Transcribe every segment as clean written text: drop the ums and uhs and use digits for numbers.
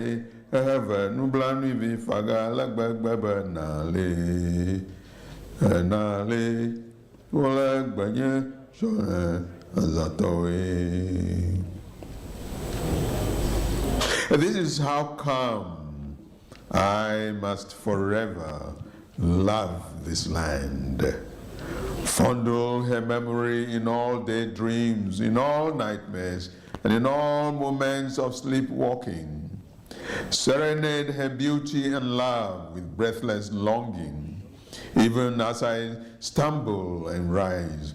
Nublanu vi faga lagbagba nale wala gbanye shone zatoe. This is how come I must forever love this land, fondle her memory in all daydreams, in all nightmares, and in all moments of sleepwalking. Serenade her beauty and love with breathless longing, even as I stumble and rise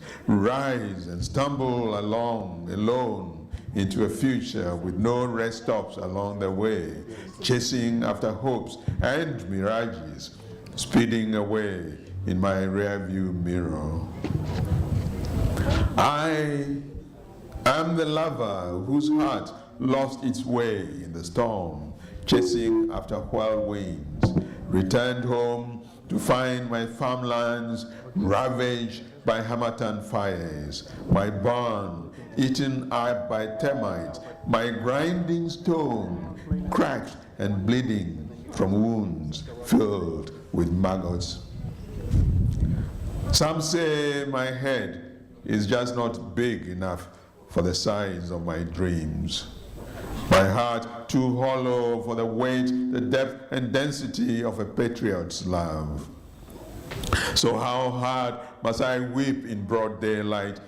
and stumble along alone into a future with no rest stops along the way, chasing after hopes and mirages, speeding away in my rearview mirror. I am the lover whose heart lost its way in the storm, chasing after whirlwinds, returned home to find my farmlands ravaged by harmattan fires, my barn eaten up by termites, my grinding stone cracked and bleeding from wounds filled with maggots. Some say my head is just not big enough for the size of my dreams. My heart too hollow for the weight, the depth and density of a patriot's love. So how hard must I weep in broad daylight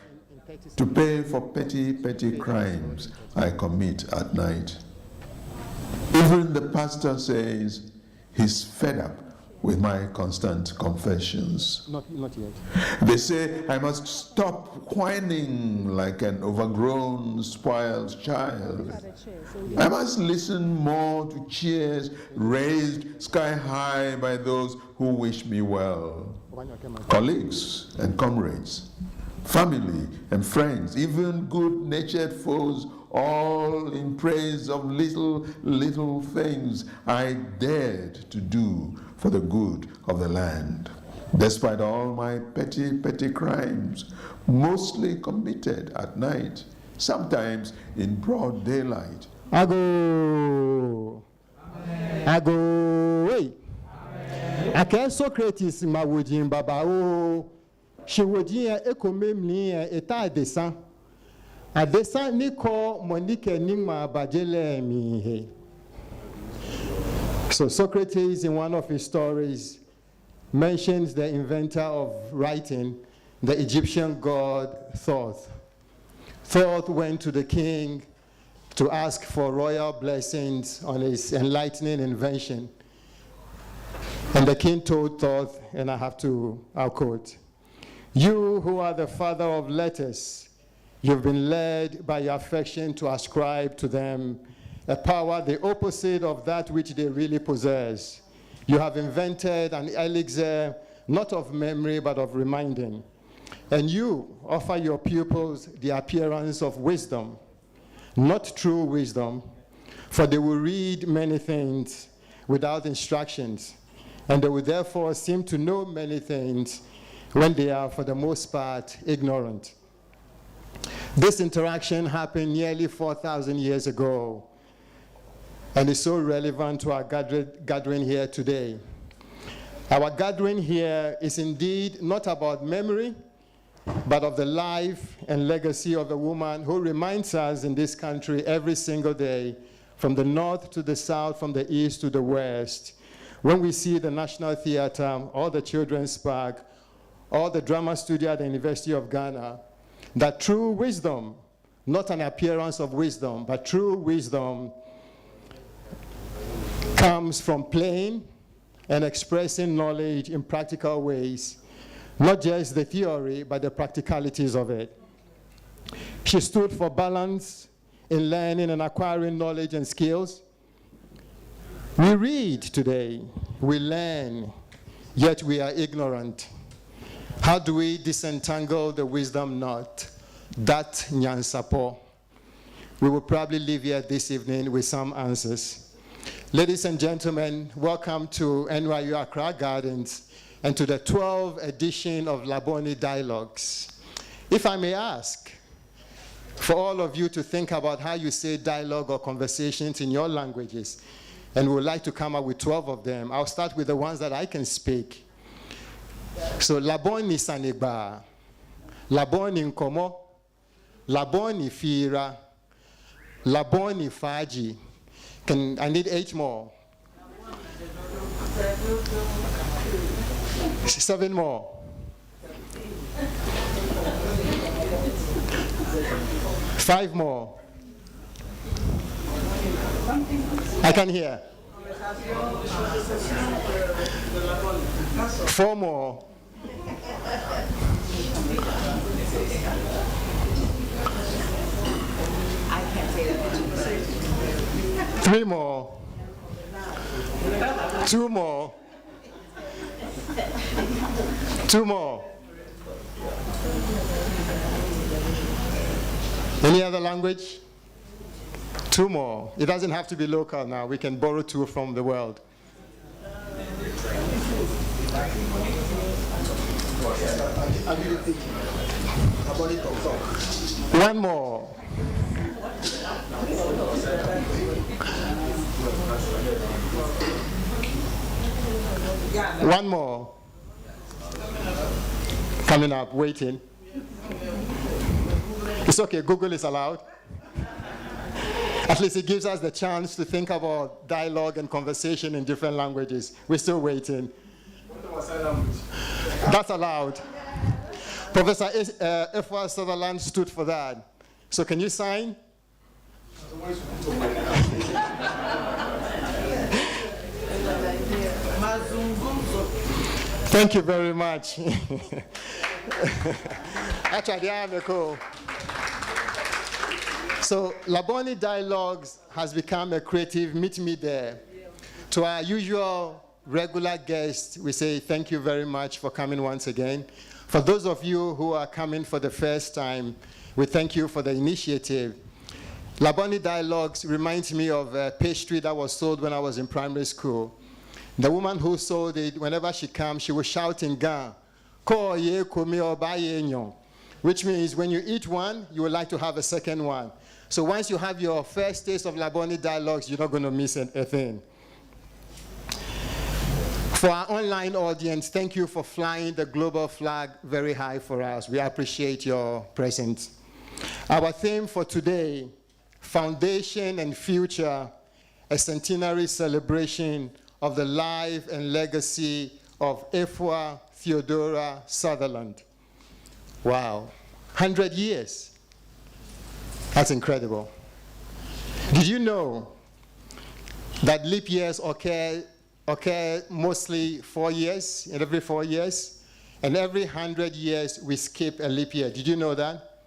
to pay for petty crimes I commit at night? Even the pastor says he's fed up with my constant confessions. Not yet. They say I must stop whining like an overgrown, spoiled child. I must listen more to cheers raised sky high by those who wish me well. Colleagues and comrades, family and friends, even good-natured foes, all in praise of little things I dared to do for the good of the land, despite all my petty crimes, mostly committed at night, sometimes in broad daylight. Ago, wait. I can't Socrates ma wojin baba o. She wojin ekomemli eta desan. Adesan ni ko Monique ningma bajele mi he. So Socrates, in one of his stories, mentions the inventor of writing, the Egyptian god Thoth. Thoth went to the king to ask for royal blessings on his enlightening invention. And the king told Thoth, and I'll quote, "You who are the father of letters, you've been led by your affection to ascribe to them a power the opposite of that which they really possess. You have invented an elixir, not of memory, but of reminding. And you offer your pupils the appearance of wisdom, not true wisdom, for they will read many things without instructions, and they will therefore seem to know many things when they are, for the most part, ignorant." This interaction happened nearly 4,000 years ago, and is so relevant to our gathering here today. Our gathering here is indeed not about memory, but of the life and legacy of a woman who reminds us in this country every single day, from the north to the south, from the east to the west, when we see the National Theatre or the Children's Park or the Drama Studio at the University of Ghana, that true wisdom, not an appearance of wisdom, but true wisdom comes from playing and expressing knowledge in practical ways, not just the theory, but the practicalities of it. She stood for balance in learning and acquiring knowledge and skills. We read today, we learn, yet we are ignorant. How do we disentangle the wisdom knot? That nyansapo. We will probably leave here this evening with some answers. Ladies and gentlemen, welcome to NYU Accra Gardens and to the 12th edition of Labone Dialogues. If I may ask for all of you to think about how you say dialogue or conversations in your languages, and we would like to come up with 12 of them. I'll start with the ones that I can speak. So, Labone Sanigba, Labone Nkomo, Labone Fira, Labone Faji. I need 8 more. 7 more. 5 more. I can hear. 4 more. 3 more. 2 more. 2 more. Any other language? 2 more. It doesn't have to be local now. We can borrow 2 from the world. One more. One more. Coming up, waiting. It's okay, Google is allowed. At least it gives us the chance to think about dialogue and conversation in different languages. We're still waiting. That's allowed. Professor Efua Sutherland stood for that. So can you sign? Thank you very much. Actually, I'm cool. So Labone Dialogues has become a creative meet me there. To our usual regular guests, we say thank you very much for coming once again. For those of you who are coming for the first time, we thank you for the initiative. Labone Dialogues reminds me of a pastry that was sold when I was in primary school. The woman who sold it, whenever she comes, she was shouting, "Ga, ko ye komi obaye nyon," which means when you eat one, you would like to have a second one. So once you have your first taste of Labone Dialogues, you're not going to miss a thing. For our online audience, thank you for flying the global flag very high for us. We appreciate your presence. Our theme for today, Foundation and Future, a centenary celebration of the life and legacy of Efua Theodora Sutherland. Wow, 100 years. That's incredible. Did you know that leap years occur mostly 4 years, in every 4 years? And every 100 years we skip a leap year. Did you know that?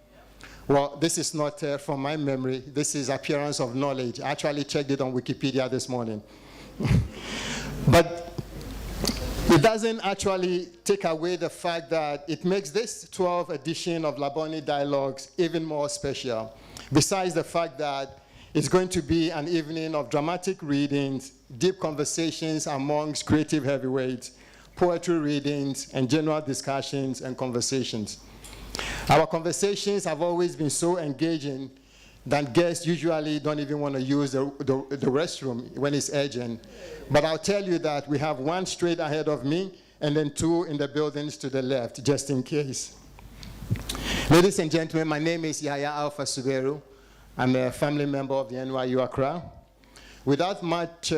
Well, this is not from my memory. This is appearance of knowledge. I actually checked it on Wikipedia this morning. But it doesn't actually take away the fact that it makes this 12th edition of Labone Dialogues even more special. Besides the fact that it's going to be an evening of dramatic readings, deep conversations amongst creative heavyweights, poetry readings, and general discussions and conversations. Our conversations have always been so engaging that guests usually don't even want to use the restroom when it's urgent. But I'll tell you that we have 1 straight ahead of me and then 2 in the buildings to the left, just in case. Ladies and gentlemen, my name is Yahya Alpha Suberu. I'm a family member of the NYU Accra. Without much,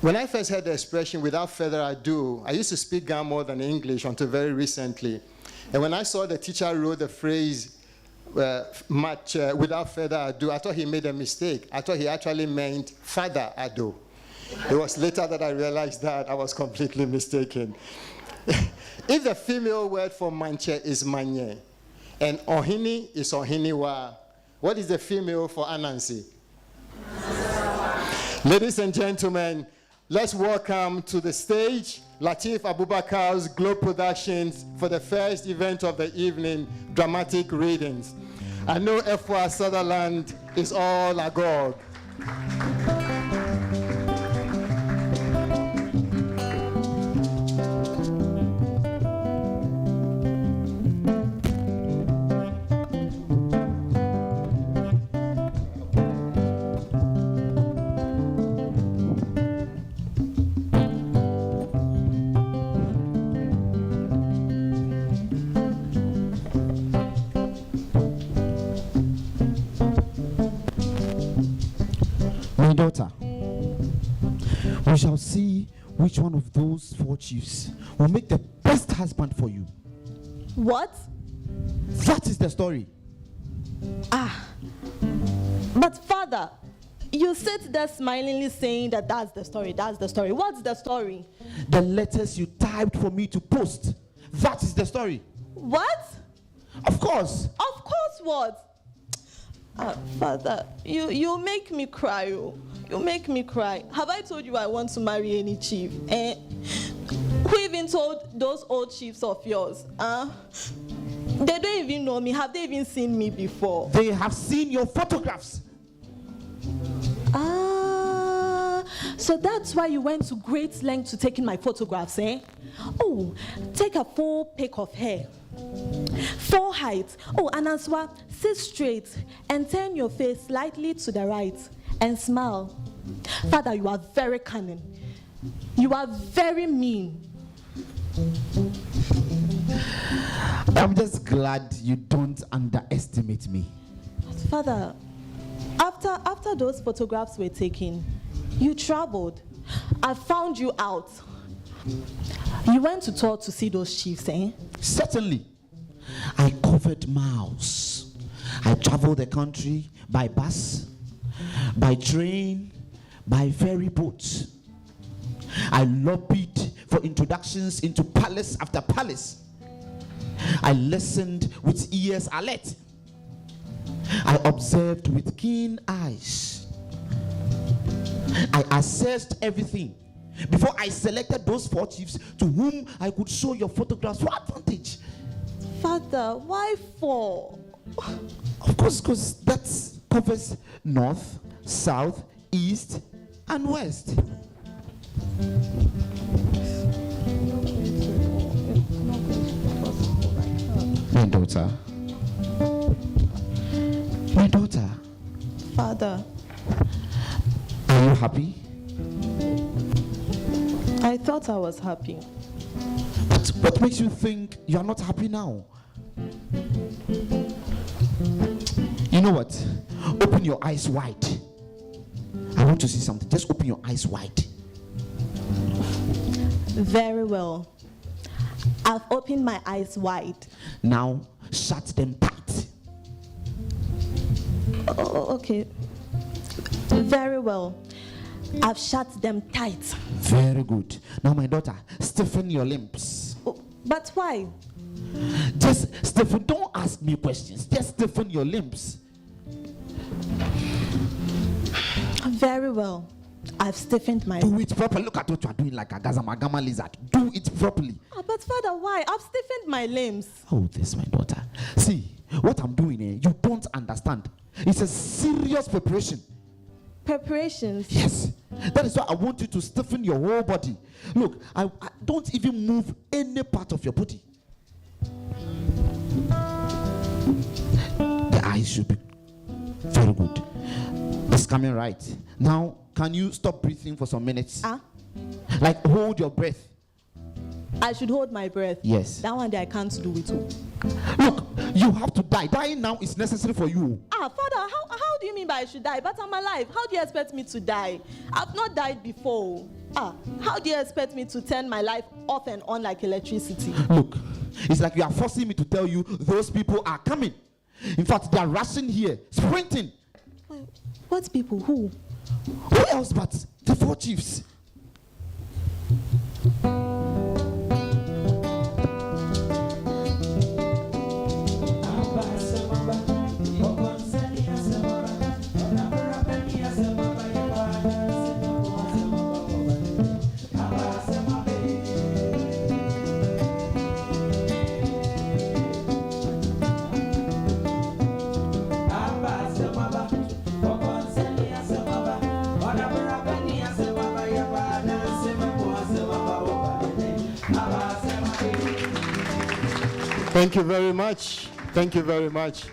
when I first heard the expression, without further ado, I used to speak Ga more than English until very recently. And when I saw the teacher wrote the phrase, without further ado, I thought he made a mistake. I thought he actually meant father ado. It was later that I realized that I was completely mistaken. If the female word for manche is manye, and ohini is ohiniwa, what is the female for Anansi? Ladies and gentlemen, let's welcome to the stage Lateef Abubakar's Globe Productions for the first event of the evening, dramatic readings. I know Efua Sutherland is all agog. My daughter, we shall see which one of those 4 chiefs will make the best husband for you. What? That is the story. But father, you sit there smilingly saying that that's the story. What's the story? The letters you typed for me to post. That is the story. What? Of course. Of course what? Father, you make me cry. You make me cry. Have I told you I want to marry any chief? Who even told those old chiefs of yours? They don't even know me. Have they even seen me before? They have seen your photographs. So that's why you went to great lengths to taking my photographs, eh? Oh, take a full pic of hair. 4 height. Oh, and as well, sit straight and turn your face slightly to the right and smile. Father, you are very cunning. You are very mean. I'm just glad you don't underestimate me. Father, after those photographs were taken, you traveled. I found you out. You went to Tor to see those chiefs, eh? Certainly. I covered miles. I traveled the country by bus, by train, by ferry boat. I lobbied for introductions into palace after palace. I listened with ears alert. I observed with keen eyes. I assessed everything before I selected those 4 chiefs to whom I could show your photographs for advantage. Father, why 4? Of course, because that covers north, south, east, and west. My daughter. My daughter. Father. Are you happy? I thought I was happy. But what makes you think you are not happy now? You know what? Open your eyes wide. I want to see something. Just open your eyes wide. Very well. I've opened my eyes wide. Now shut them tight. Oh, okay. Very well. I've shut them tight. Very good. Now, my daughter, stiffen your limbs. Oh, but why? Just stiffen. Don't ask me questions. Just stiffen your limbs. Very well. I've stiffened my... Do it properly. Look at what you are doing like a gazamagama lizard. Do it properly. But Father, why? I've stiffened my limbs. Oh, this, my daughter. See, what I'm doing here, you don't understand. It's a serious preparation. Preparations? Yes. That is why I want you to stiffen your whole body. Look, I don't even move any part of your body. The eyes should be very good. It's coming right. Now, can you stop breathing for some minutes? Like hold your breath. I should hold my breath. Yes. That one day I can't do it too. Look, you have to die. Dying now is necessary for you. Father, how do you mean by I should die? But I'm alive. How do you expect me to die? I've not died before. How do you expect me to turn my life off and on like electricity? Look, it's like you are forcing me to tell you those people are coming. In fact, they are rushing here, sprinting. What people? Who? Who else but the 4 chiefs? Thank you very much. Thank you very much.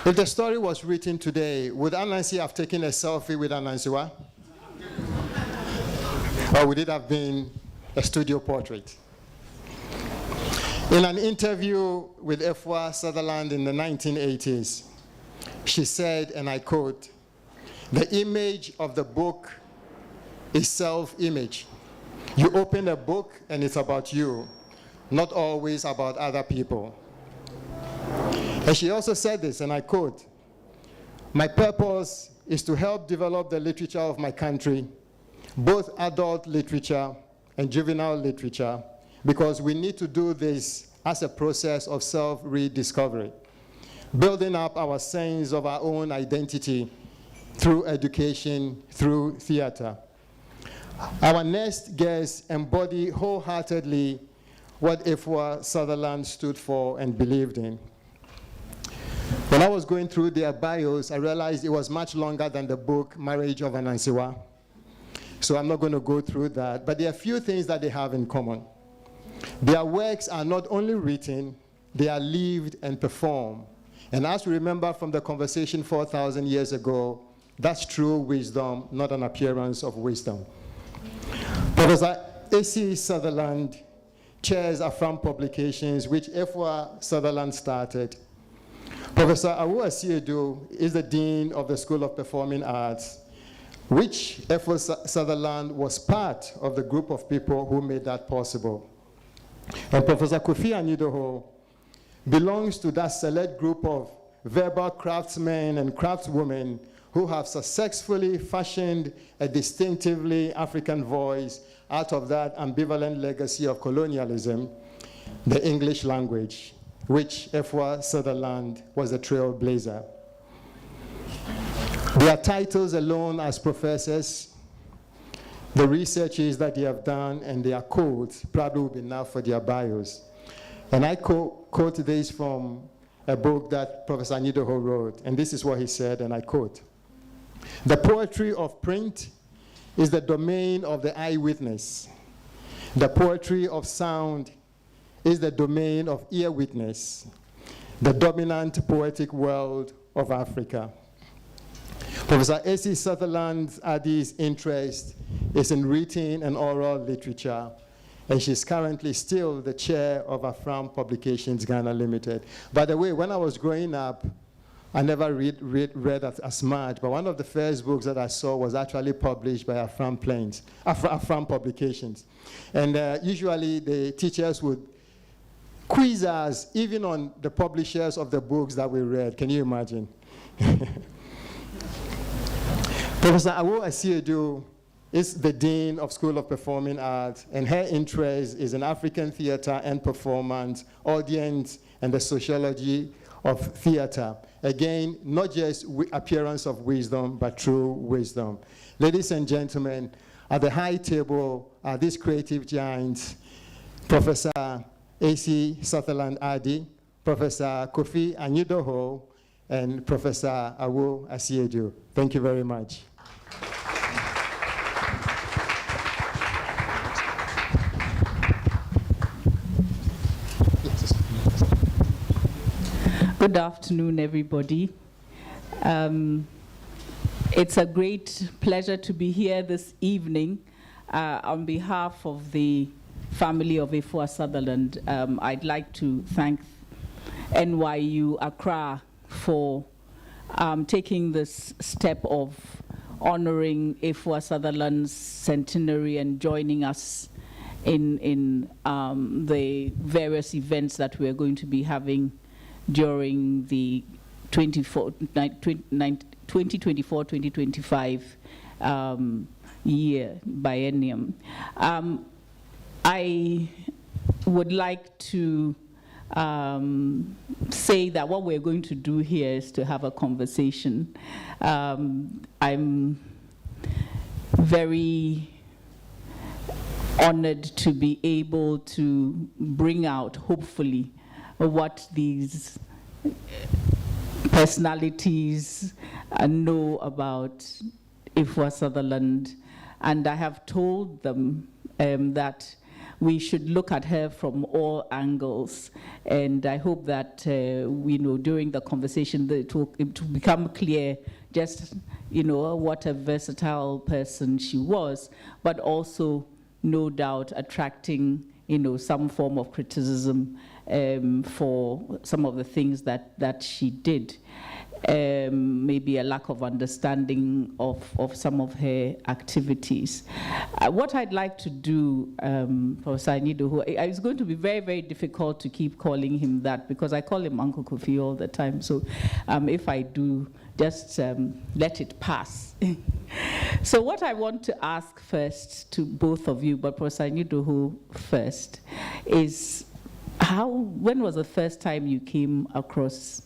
If the story was written today, would Anansi have taken a selfie with Anansiwa? Or would it have been a studio portrait? In an interview with Efua Sutherland in the 1980s, she said, and I quote, "The image of the book is self-image. You open a book and it's about you, not always about other people." And she also said this, and I quote, "My purpose is to help develop the literature of my country, both adult literature and juvenile literature, because we need to do this as a process of self-rediscovery, building up our sense of our own identity through education, through theater." Our next guests embody wholeheartedly what Efua Sutherland stood for and believed in. When I was going through their bios, I realized it was much longer than the book Marriage of Anansiwa. So I'm not going to go through that, but there are a few things that they have in common. Their works are not only written, they are lived and performed. And as we remember from the conversation 4,000 years ago, that's true wisdom, not an appearance of wisdom. Professor A.C. Sutherland chairs Afram Publications, which Efua Sutherland started. Professor Awu Asiedu is the Dean of the School of Performing Arts, which Efua Sutherland was part of the group of people who made that possible. And Professor Kofi Anyidoho belongs to that select group of verbal craftsmen and craftswomen who have successfully fashioned a distinctively African voice out of that ambivalent legacy of colonialism, the English language, which Efua Sutherland was a trailblazer. Their titles alone as professors, the researches that they have done, and their quotes probably will be enough for their bios. And I quote this from a book that Professor Anyidoho wrote, and this is what he said, and I quote, "The poetry of print is the domain of the eyewitness. The poetry of sound is the domain of ear witness, the dominant poetic world of Africa." Professor A.C. Sutherland Adi's interest is in written and oral literature, and she's currently still the chair of Afram Publications Ghana Limited. By the way, when I was growing up, I never read as much, but one of the first books that I saw was actually published by Afram Publications. And usually the teachers would quiz us even on the publishers of the books that we read. Can you imagine? Professor Awu Asiedu is the Dean of School of Performing Arts, and her interest is in African theater and performance, audience, and the sociology of theater. Again, not just appearance of wisdom, but true wisdom. Ladies and gentlemen, at the high table are these creative giants, Professor A.C. Sutherland Adi, Professor Kofi Anyidoho, and Professor Awu Asiedu. Thank you very much. Good afternoon, everybody. It's a great pleasure to be here this evening on behalf of the family of Efua Sutherland. I'd like to thank NYU Accra for taking this step of honoring Efua Sutherland's centenary and joining us in the various events that we're going to be having during the 2024-2025 year biennium. I would like to say that what we're going to do here is to have a conversation. I'm very honored to be able to bring out, hopefully, what these personalities know about Efua Sutherland. And I have told them that we should look at her from all angles. And I hope that, during the conversation, it will become clear just, what a versatile person she was, but also, no doubt, attracting, some form of criticism for some of the things that she did. Maybe a lack of understanding of some of her activities. What I'd like to do, Professor Anido, it's going to be very, very difficult to keep calling him that, because I call him Uncle Kofi all the time. So if I do, just let it pass. So what I want to ask first to both of you, but Professor Anido first, is when was the first time you came across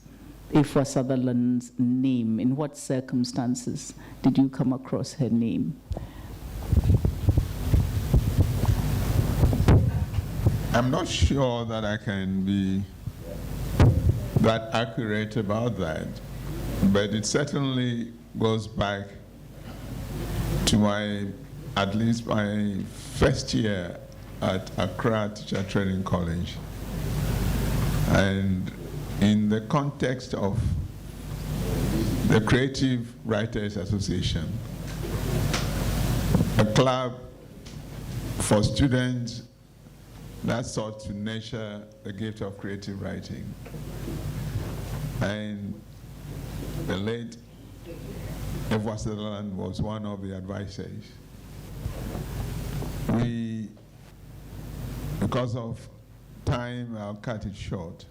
Efua Sutherland's name? In what circumstances did you come across her name? I'm not sure that I can be that accurate about that, but it certainly goes back to at least my first year at Accra Teacher Training College. And in the context of the Creative Writers Association, a club for students that sought to nurture the gift of creative writing. And the late Efua Sutherland was one of the advisors. Because of time, I'll cut it short.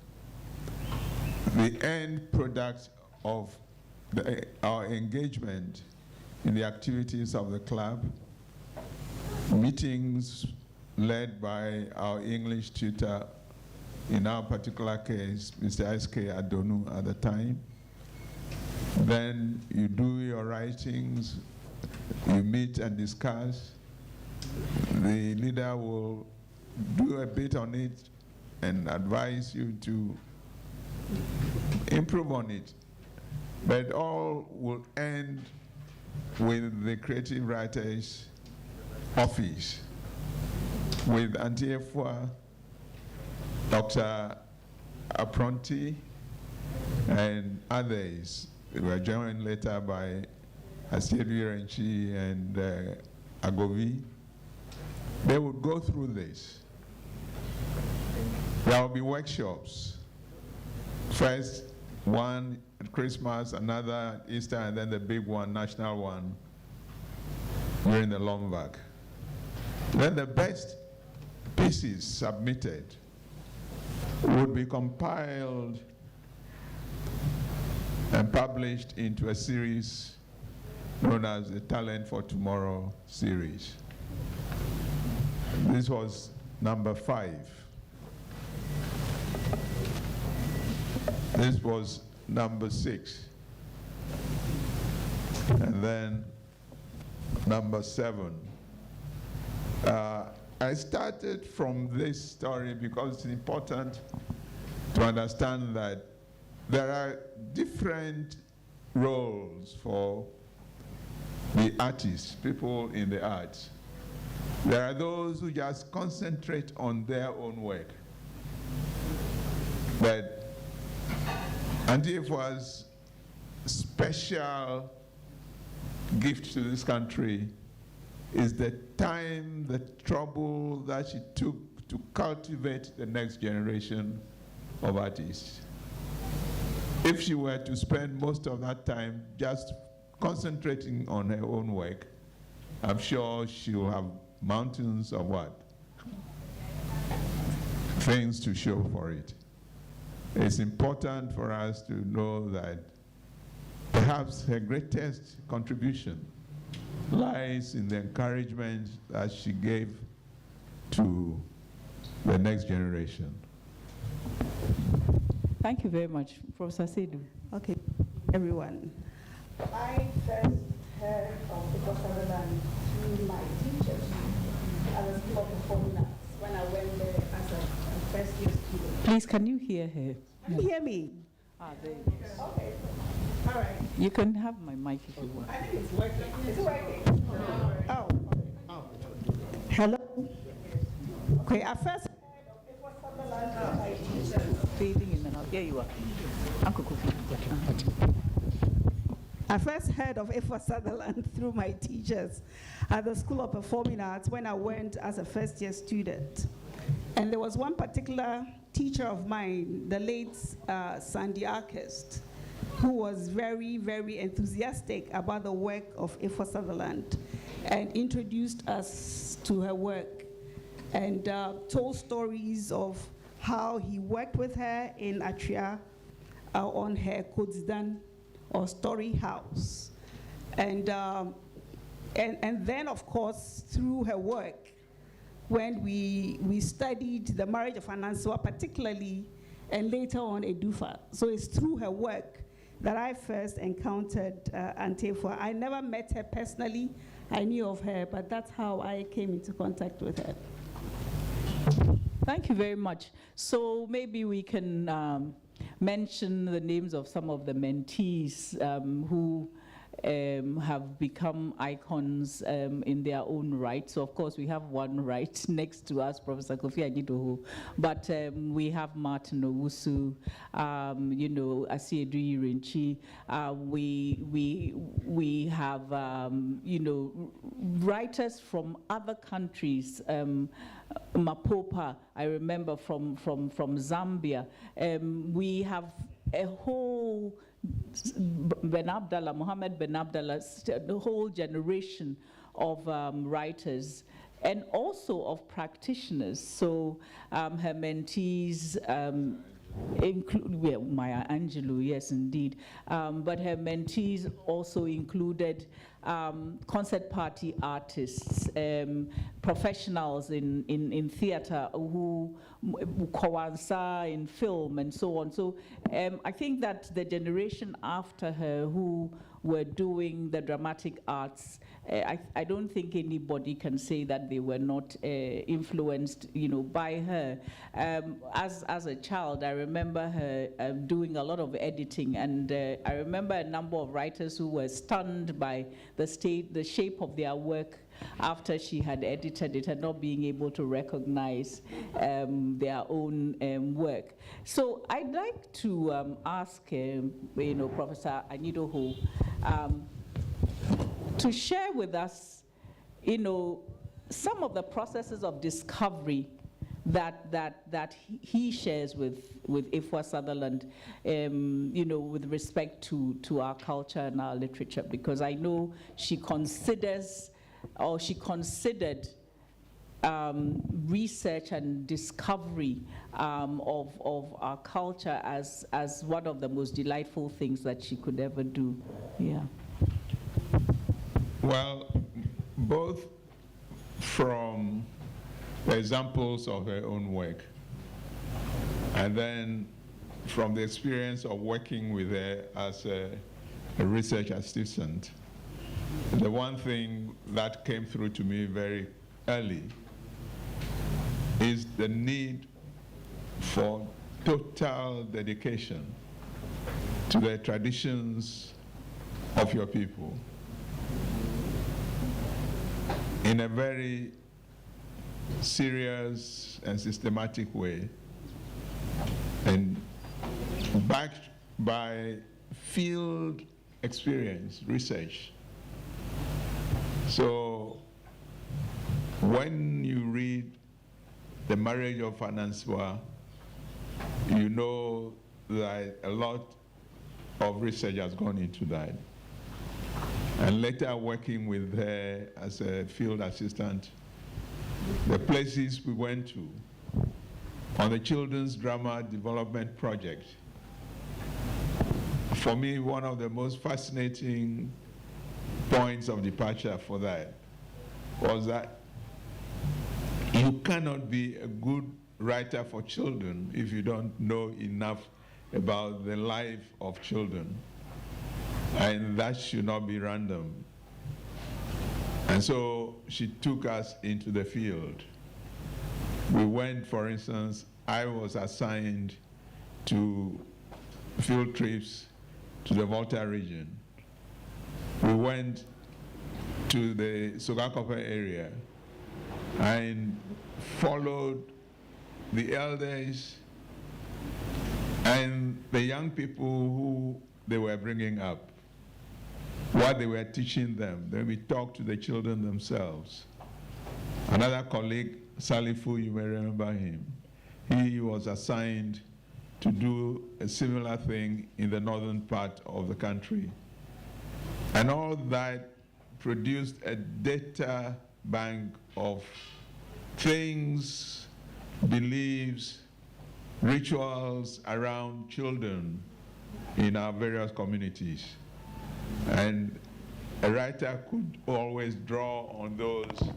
The end product of our engagement in the activities of the club, meetings led by our English tutor, in our particular case, Mr. S.K. Adonu at the time. Then you do your writings, you meet and discuss. The leader will do a bit on it and advise you to improve on it. But all will end with the Creative Writers Office, with Auntie Efua, Dr. Apronti, and others. They were joined later by Asiedu Renchi and Agovi. They would go through this. There will be workshops. First one at Christmas, another at Easter, and then the big one, national one, during the Lombard. Then the best pieces submitted would be compiled and published into a series known as the Talent for Tomorrow series. This was number 5. This was number 6. And then number 7. I started from this story because it's important to understand that there are different roles for the artists, people in the arts. There are those who just concentrate on their own work. But Auntie Efua's special gift to this country is the time, the trouble that she took to cultivate the next generation of artists. If she were to spend most of that time just concentrating on her own work, I'm sure she'll have mountains of what? Things to show for it. It's important for us to know that perhaps her greatest contribution lies in the encouragement that she gave to the next generation. Thank you very much, Professor Seidu. Okay, everyone. I first heard of Efua Sutherland through my teachers at the School of Performing Arts when I went there as a first year student. Please, can you hear her? Can you hear me? There you go. Okay. All right. You can have my mic if you want. I think it's working. Is it working? Oh. Hello? Okay, I first heard of Efua Sutherland through my teachers. Fading in and out. Here you are. Uncle Kofi. I first heard of Efua Sutherland through my teachers at the School of Performing Arts when I went as a first-year student. And there was one particular teacher of mine, the late Sandy Arkest, who was very, very enthusiastic about the work of Efua Sutherland and introduced us to her work and told stories of how he worked with her in Atria on her Kodzdan or Story House. And then, of course, through her work, when we studied the marriage of Ananswa particularly, and later on Edufa. So it's through her work that I first encountered Auntie Efua. I never met her personally. I knew of her, but that's how I came into contact with her. Thank you very much. So maybe we can mention the names of some of the mentees who have become icons in their own right. So of course we have one right next to us, Professor Kofi Ajidoho, but we have Martin Owusu, you know, Asiedu Irinchi. We have you know, writers from other countries. Mapopa, I remember from Zambia. We have a whole Mohammed Ben Abdallah, the whole generation of writers and also of practitioners. So her mentees include Maya Angelou, yes, indeed. But her mentees also included concert party artists, professionals in theater, who Kawansa in film and so on. So I think that the generation after her who were doing the dramatic arts, I don't think anybody can say that they were not influenced, you know, by her. As a child, I remember her doing a lot of editing, and I remember a number of writers who were stunned by the shape of their work after she had edited it and not being able to recognize their own work. So I'd like to ask, you know, Professor Ajidoho, to share with us, you know, some of the processes of discovery that he shares with Efua Sutherland, you know, with respect to our culture and our literature, because I know she considers, or she considered, research and discovery of our culture as one of the most delightful things that she could ever do. Yeah. Well, both from the examples of her own work, and then from the experience of working with her as a research assistant. The one thing that came through to me very early is the need for total dedication to the traditions of your people in a very serious and systematic way, and backed by field experience, research. So when you read The Marriage of Ananswa, you know that a lot of research has gone into that. And later working with her as a field assistant, the places we went to on the Children's Drama Development Project. For me, one of the most fascinating points of departure for that was that you cannot be a good writer for children if you don't know enough about the life of children. And that should not be random. And so she took us into the field. We went, for instance, I was assigned to field trips to the Volta region. We went to the Sogakope area and followed the elders and the young people who they were bringing up, what they were teaching them. Then we talked to the children themselves. Another colleague, Salifu, you may remember him, he was assigned to do a similar thing in the northern part of the country. And all that produced a data bank of things, beliefs, rituals around children in our various communities. And a writer could always draw on those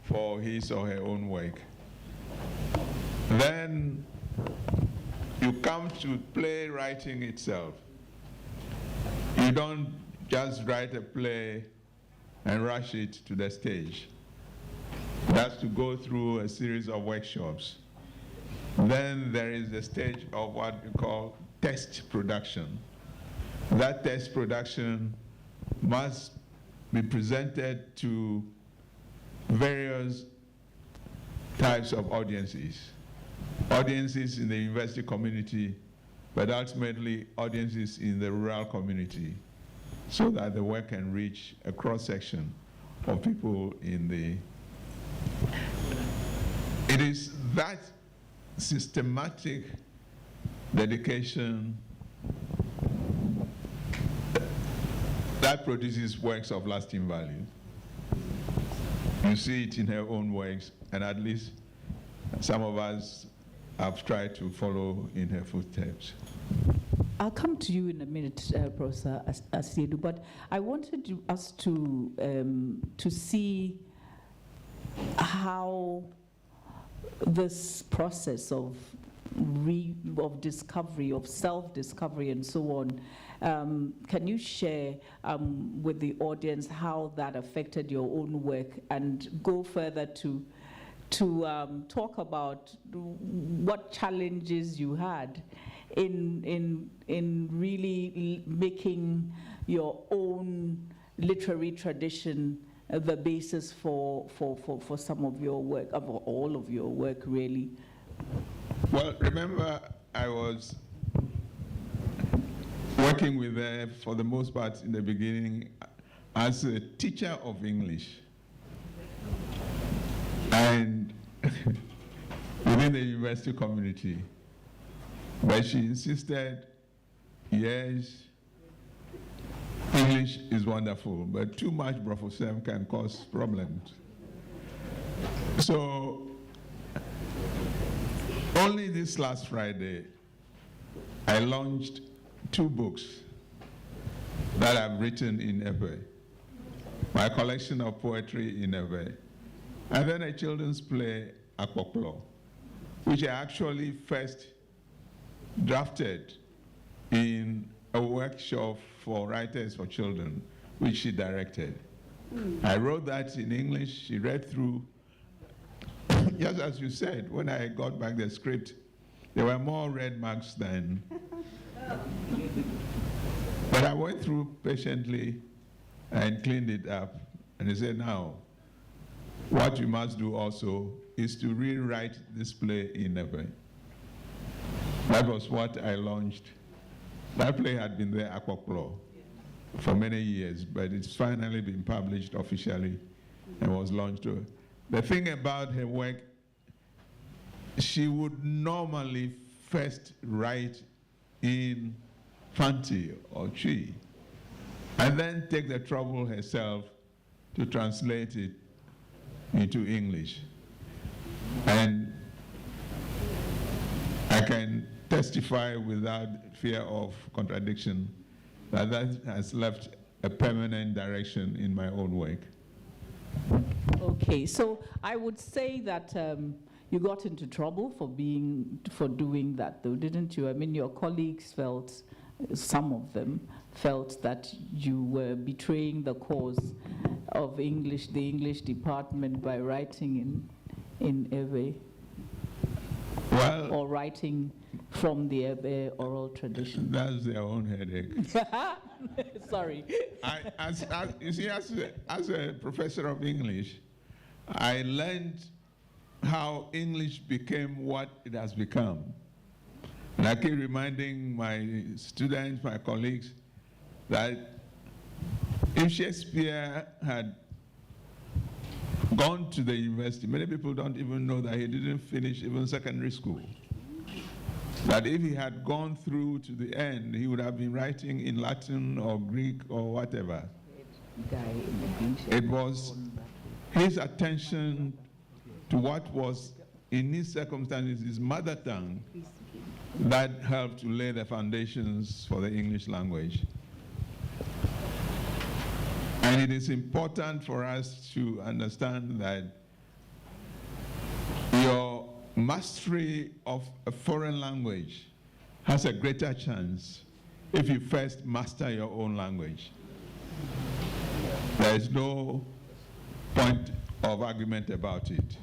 for his or her own work. Then you come to playwriting itself. You don't just write a play and rush it to the stage. It has to go through a series of workshops. Then there is the stage of what we call test production. That test production must be presented to various types of audiences. Audiences in the university community, but ultimately audiences in the rural community, so that the work can reach a cross-section of people in the... It is that systematic dedication that produces works of lasting value. You see it in her own works, and at least some of us have tried to follow in her footsteps. I'll come to you in a minute, Professor Asiedu, but I wanted us to see how this process of discovery, of self-discovery and so on, can you share with the audience how that affected your own work, and go further to talk about what challenges you had in really making your own literary tradition the basis for some of your work, of all of your work, really? Well, remember, I was working with her for the most part in the beginning as a teacher of English. And within the university community. But she insisted, yes, English is wonderful, but too much Brofosem can cause problems. So only this last Friday, I launched 2 books that I've written in Efua, my collection of poetry in Efua, and then a children's play, Akpoklo, which I actually first drafted in a workshop for writers for children, which she directed. I wrote that in English, she read through. Just as you said, when I got back the script, there were more red marks than... But I went through patiently and cleaned it up, and I said, now, what you must do also is to rewrite this play in Efua. That was what I launched. That play had been there, Akpoklo, for many years, but it's finally been published officially and was launched. The thing about her work, she would normally first write in Fanti or Twi, and then take the trouble herself to translate it into English. And I can testify without fear of contradiction that that has left a permanent direction in my own work. Okay, so I would say that you got into trouble for doing that, though, didn't you? I mean, your colleagues felt, some of them felt that you were betraying the cause of English, the English department, by writing in Efua. Well, or writing from the Efua oral tradition. That's their own headache. Sorry. You see, as a professor of English, I learned how English became what it has become. And I keep reminding my students, my colleagues, that if Shakespeare had gone to the university, many people don't even know that he didn't finish even secondary school. That if he had gone through to the end, he would have been writing in Latin or Greek or whatever. It was his attention to what was, in his circumstances, his mother tongue that helped to lay the foundations for the English language. And it is important for us to understand that your mastery of a foreign language has a greater chance if you first master your own language. There is no point of argument about it.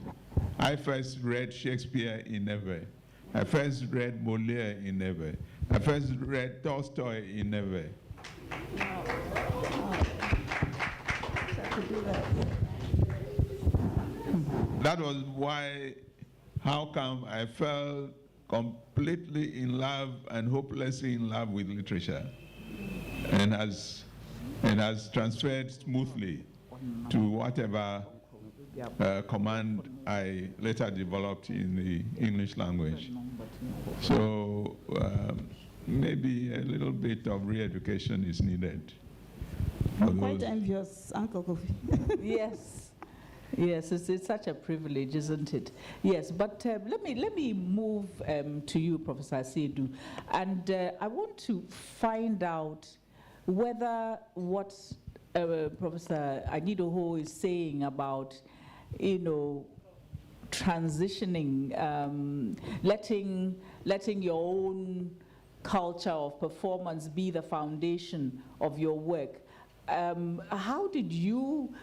I first read Shakespeare in Neve. I first read Moliere in Neve. I first read Tolstoy in Neve. That was why, how come I fell completely in love and hopelessly in love with literature, and has transferred smoothly to whatever command I later developed in the English language. So maybe a little bit of re-education is needed. I'm quite envious, Uncle Kofi. Yes. Yes, it's such a privilege, isn't it? Yes, but let me move to you, Professor Asiedu, and I want to find out whether what Professor Anidoho is saying about, transitioning, letting your own culture of performance be the foundation of your work. How did you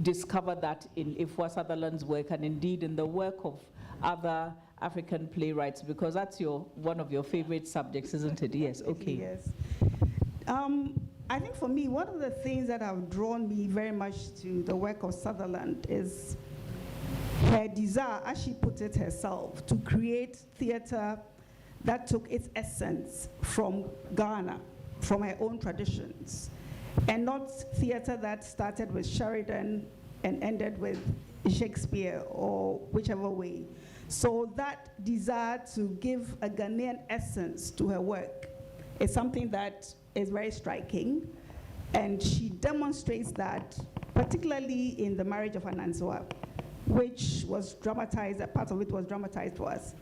discover that in Efua Sutherland's work, and indeed in the work of other African playwrights? Because that's one of your favorite subjects, isn't it? Yes, okay. Yes. I think for me, one of the things that have drawn me very much to the work of Sutherland is her desire, as she put it herself, to create theater that took its essence from Ghana, from her own traditions, and not theater that started with Sheridan and ended with Shakespeare or whichever way. So that desire to give a Ghanaian essence to her work is something that is very striking, and she demonstrates that particularly in The Marriage of Ananswa, which was dramatized, a part of it was dramatized for us.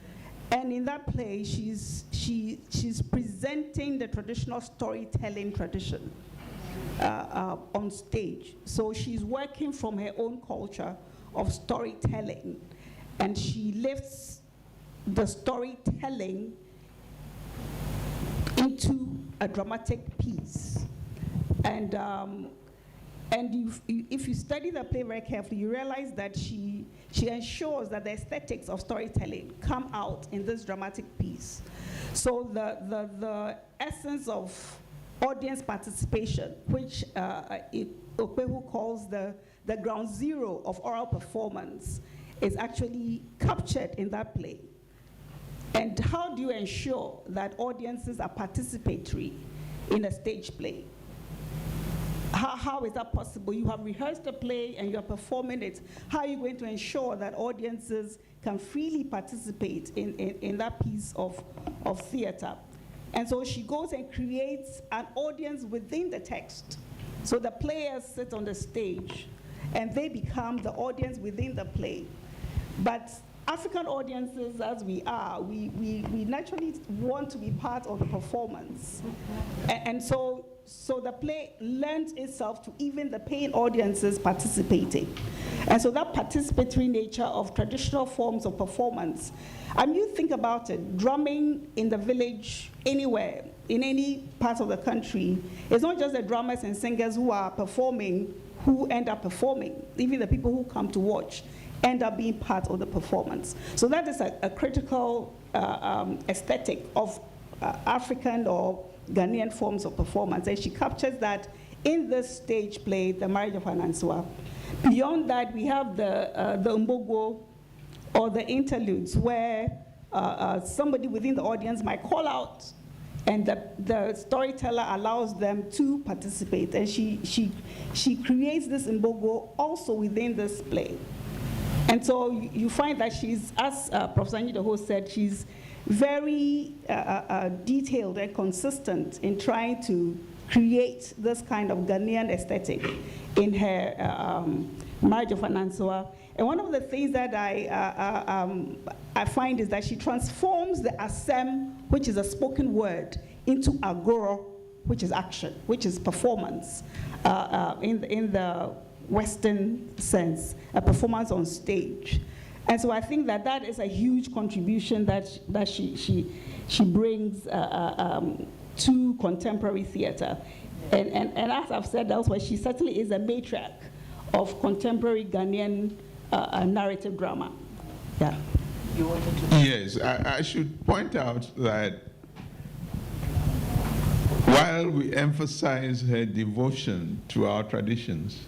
And in that play, she's presenting the traditional storytelling tradition on stage. So she's working from her own culture of storytelling, and she lifts the storytelling into a dramatic piece. And if you study the play very carefully, you realize that she ensures that the aesthetics of storytelling come out in this dramatic piece. So the essence of audience participation, which Okwehu calls the ground zero of oral performance, is actually captured in that play. And how do you ensure that audiences are participatory in a stage play? How is that possible? You have rehearsed a play and you're performing it. How are you going to ensure that audiences can freely participate in that piece of theater? And so she goes and creates an audience within the text. So the players sit on the stage and they become the audience within the play. But African audiences, as we are, we naturally want to be part of the performance. And so the play lends itself to even the paying audiences participating. And so that participatory nature of traditional forms of performance, you think about it, drumming in the village, anywhere, in any part of the country, it's not just the drummers and singers who are performing who end up performing. Even the people who come to watch end up being part of the performance. So that is a critical aesthetic of African or Ghanaian forms of performance. And she captures that in this stage play, The Marriage of Ananswa. Beyond that, we have the Mbogo, or the interludes, where somebody within the audience might call out, and the storyteller allows them to participate. And she creates this Mbogo also within this play. And so you find that she's, as Professor Anyidoho said, she's very detailed and consistent in trying to create this kind of Ghanaian aesthetic in her Marriage of Ananswa. And one of the things that I find is that she transforms the Asem, which is a spoken word, into Agoro, which is action, which is performance in the Western sense, a performance on stage. And so I think that that is a huge contribution that she brings to contemporary theater. And as I've said elsewhere, she certainly is a matriarch of contemporary Ghanaian narrative drama. Yeah. You wanted to? Yes, I should point out that while we emphasize her devotion to our traditions,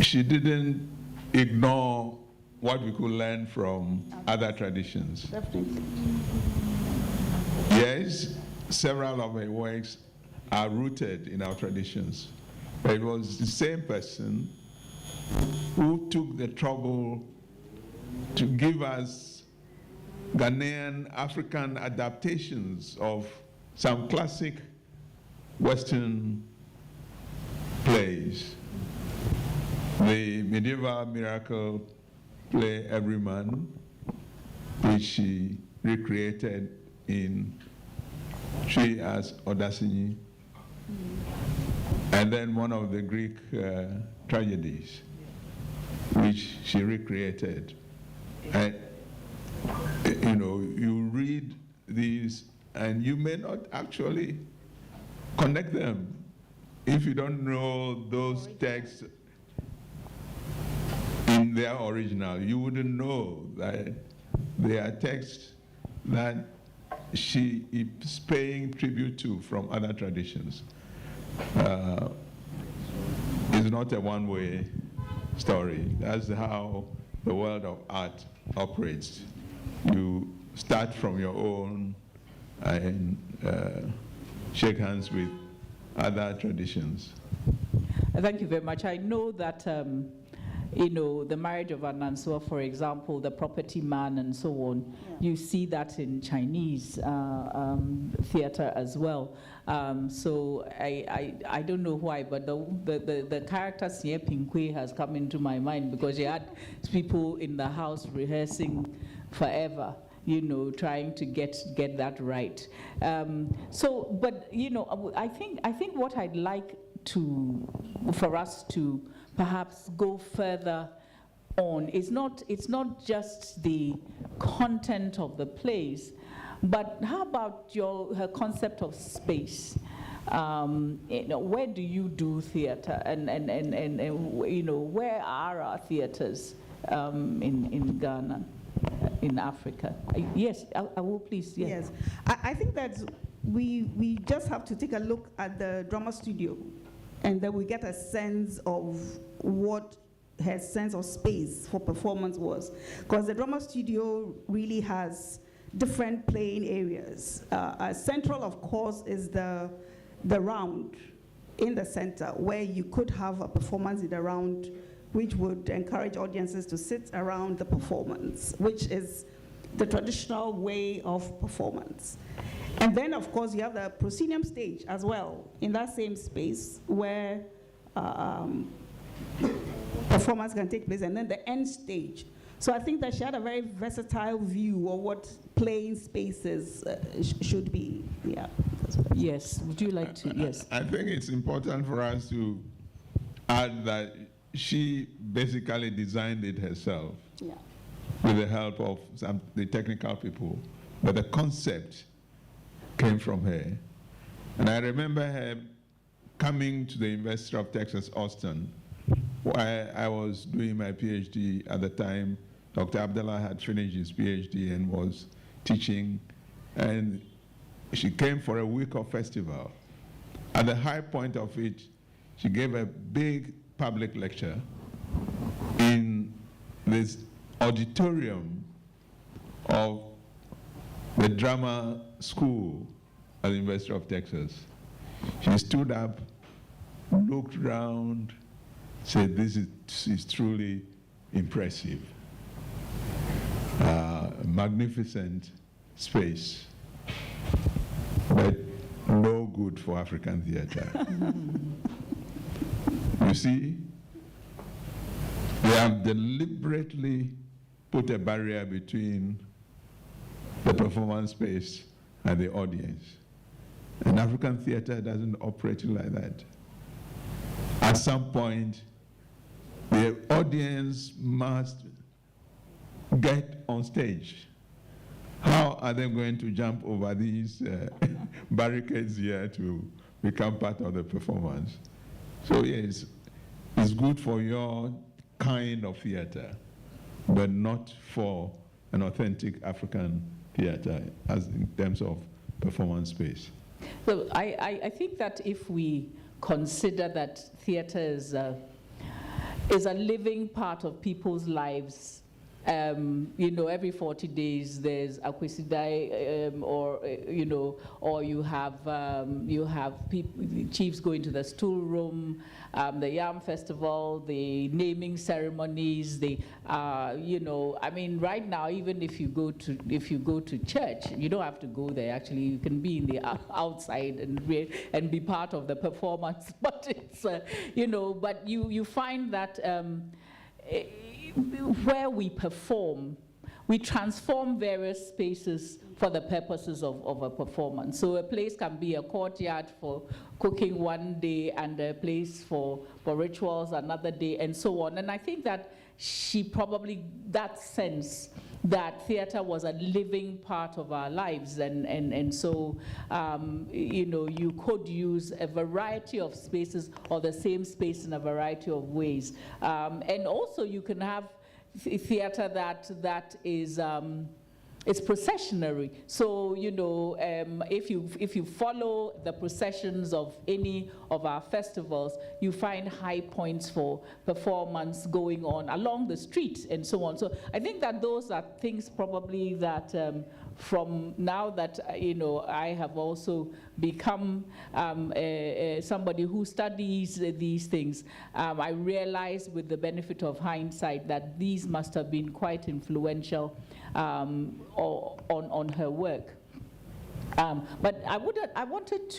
she didn't ignore what we could learn from other traditions. Definitely. Yes, several of her works are rooted in our traditions, but it was the same person who took the trouble to give us Ghanaian African adaptations of some classic Western plays. The medieval miracle play Everyman, which she recreated in Twi as Odasini, and then one of the Greek tragedies, which she recreated. And you read these and you may not actually connect them if you don't know those texts in their original. You wouldn't know that they are texts that she is paying tribute to from other traditions. It's not a one-way story. That's how the world of art operates. You start from your own and shake hands with other traditions. Thank you very much. I know that the Marriage of Ananswa, for example, the property man and so on, you see that in Chinese theater as well. So I don't know why, but the character Xie Pingkui has come into my mind because she had people in the house rehearsing forever, trying to get that right. But I think what I'd like for us to perhaps go further on is it's not just the content of the plays, but how about her concept of space? Where do you do theater, and where are our theaters in Ghana, in Africa? Yes, I will please. Yes. I think that we just have to take a look at the drama studio, and then we get a sense of what her sense of space for performance was. Because the drama studio really has different playing areas. Central, of course, is the round in the center, where you could have a performance in the round, which would encourage audiences to sit around the performance, which is the traditional way of performance. And then, of course, you have the proscenium stage as well, in that same space where performance can take place, and then the end stage. So I think that she had a very versatile view of what playing spaces should be. Yeah. Yes. Would you like to? Yes. I think it's important for us to add that she basically designed it herself, with the help of the technical people, but the concept came from her. And I remember her coming to the University of Texas, Austin, where I was doing my PhD at the time. Dr. Abdallah had finished his PhD and was teaching, and she came for a week of festival. At the high point of it, she gave a big public lecture in this auditorium of the drama school at the University of Texas. She stood up, looked around, said, "This is truly impressive. Magnificent space, but no good for African theater." You see, they have deliberately put a barrier between the performance space and the audience. And African theater doesn't operate like that. At some point, the audience must get on stage. How are they going to jump over these barricades here to become part of the performance? So yes, it's good for your kind of theater, but not for an authentic African theater as in terms of performance space. So I think that if we consider that theater is a living part of people's lives, you know, every 40 days there's Akwesidai, or you have people, chiefs going to the stool room, the Yam Festival, the naming ceremonies, you know, I mean, right now, even if you go to church, you don't have to go there. Actually, you can be in the outside and be part of the performance. But it's you know, but you find that. Where we perform, we transform various spaces for the purposes of a performance. So a place can be a courtyard for cooking one day and a place for rituals another day and so on. And I think that she probably, that sense that theater was a living part of our lives, and so you know, you could use a variety of spaces or the same space in a variety of ways, and also you can have theater that is it's processionary. So, you know, if you follow the processions of any of our festivals, you find high points for performance going on along the street and so on. So I think that those are things probably that from now that, you know, I have also become somebody who studies these things, I realize with the benefit of hindsight that these must have been quite influential on her work. But I wanted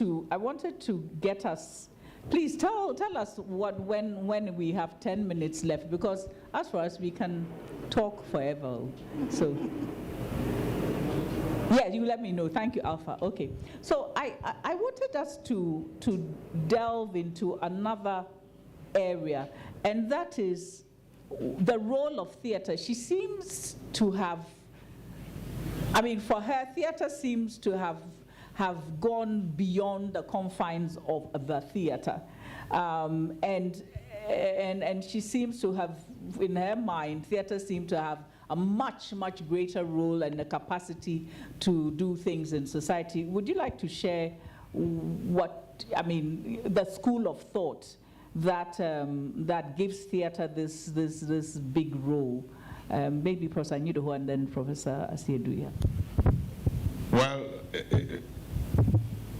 to get us. Please tell us when we have 10 minutes left, because as for us we can talk forever. So yeah, you let me know. Thank you, Alpha. Okay. So I wanted us to delve into another area, and that is the role of theater. She seems to have, I mean, for her, theater seems to have gone beyond the confines of the theater. And she seems to have, in her mind, theater seemed to have a much, much greater role and a capacity to do things in society. Would you like to share what, I mean, the school of thought that gives theater this big role? Maybe Professor Nyidoho and then Professor Asiedu. Well,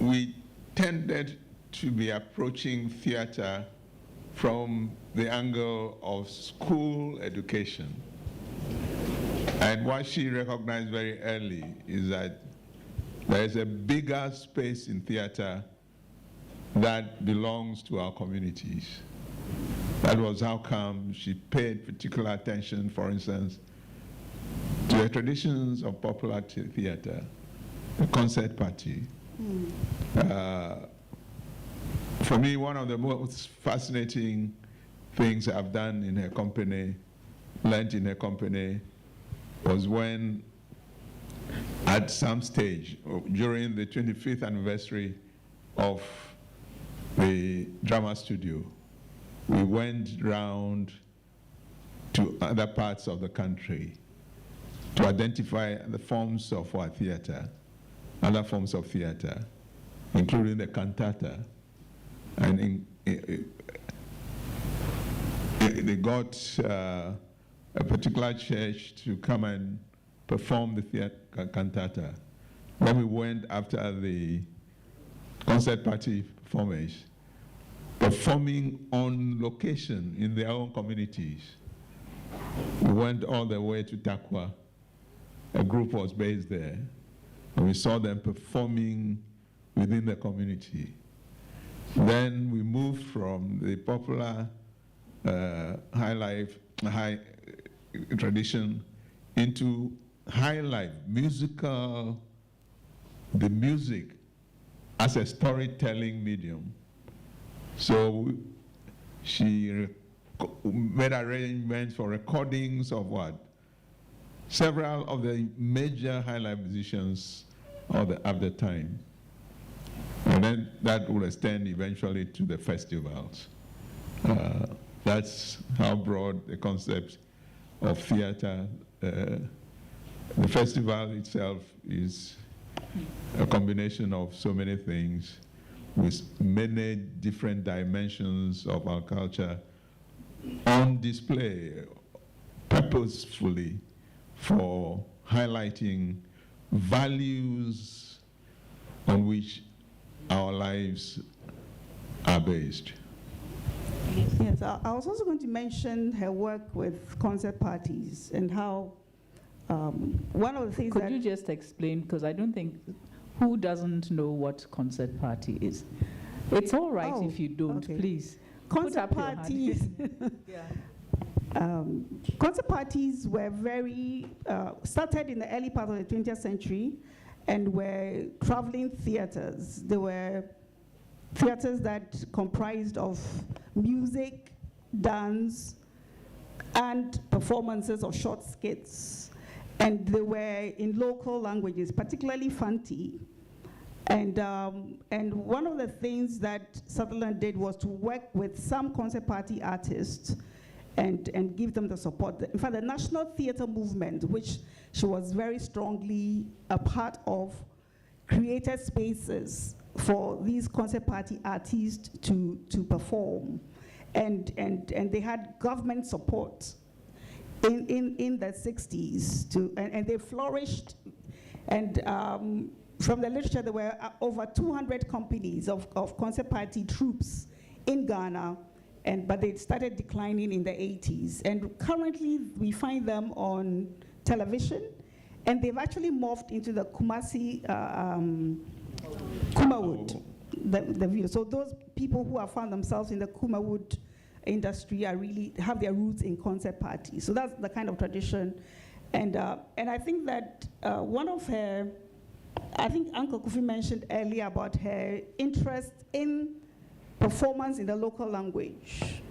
we tended to be approaching theater from the angle of school education. And what she recognized very early is that there is a bigger space in theater that belongs to our communities. That was how come she paid particular attention, for instance, to the traditions of popular theater, the concert party. For me, one of the most fascinating things I've done in her company, learned in her company, was when at some stage during the 25th anniversary of the drama studio, we went round to other parts of the country to identify the forms of our theater, other forms of theater, including the cantata. And they got a particular church to come and perform the theater cantata. Then we went after the concert party performance, performing on location in their own communities. We went all the way to Takwa. A group was based there, and we saw them performing within the community. Then we moved from the popular high tradition into high life, the music as a storytelling medium. So she made arrangements for recordings of what? Several of the major high life musicians of the time. And then that will extend eventually to the festivals. That's how broad the concept of theater. The festival itself is a combination of so many things with many different dimensions of our culture on display purposefully for highlighting values on which our lives are based. Yes, I was also going to mention her work with concert parties and how one of the things Could you just explain, because I don't think, who doesn't know what concert party is? It's all right if you don't, okay. please. Concert parties. Concert parties were started in the early part of the 20th century and were traveling theaters. They were theaters that comprised of music, dance, and performances of short skits. And they were in local languages, particularly Fanti. And one of the things that Sutherland did was to work with some concert party artists and give them the support. In fact, the National Theatre Movement, which she was very strongly a part of, created spaces for these concert party artists to perform. And they had government support in the 60s, and they flourished. And from the literature, there were over 200 companies of concert party troupes in Ghana, but they started declining in the 80s. And currently, we find them on television, and they've actually morphed into the Kumasi, Kumawood, the view. So those people who have found themselves in the Kumawood industry are really have their roots in concert parties. So that's the kind of tradition. And I think that one of her, I think Uncle Kofi mentioned earlier about her interest in performance in the local language.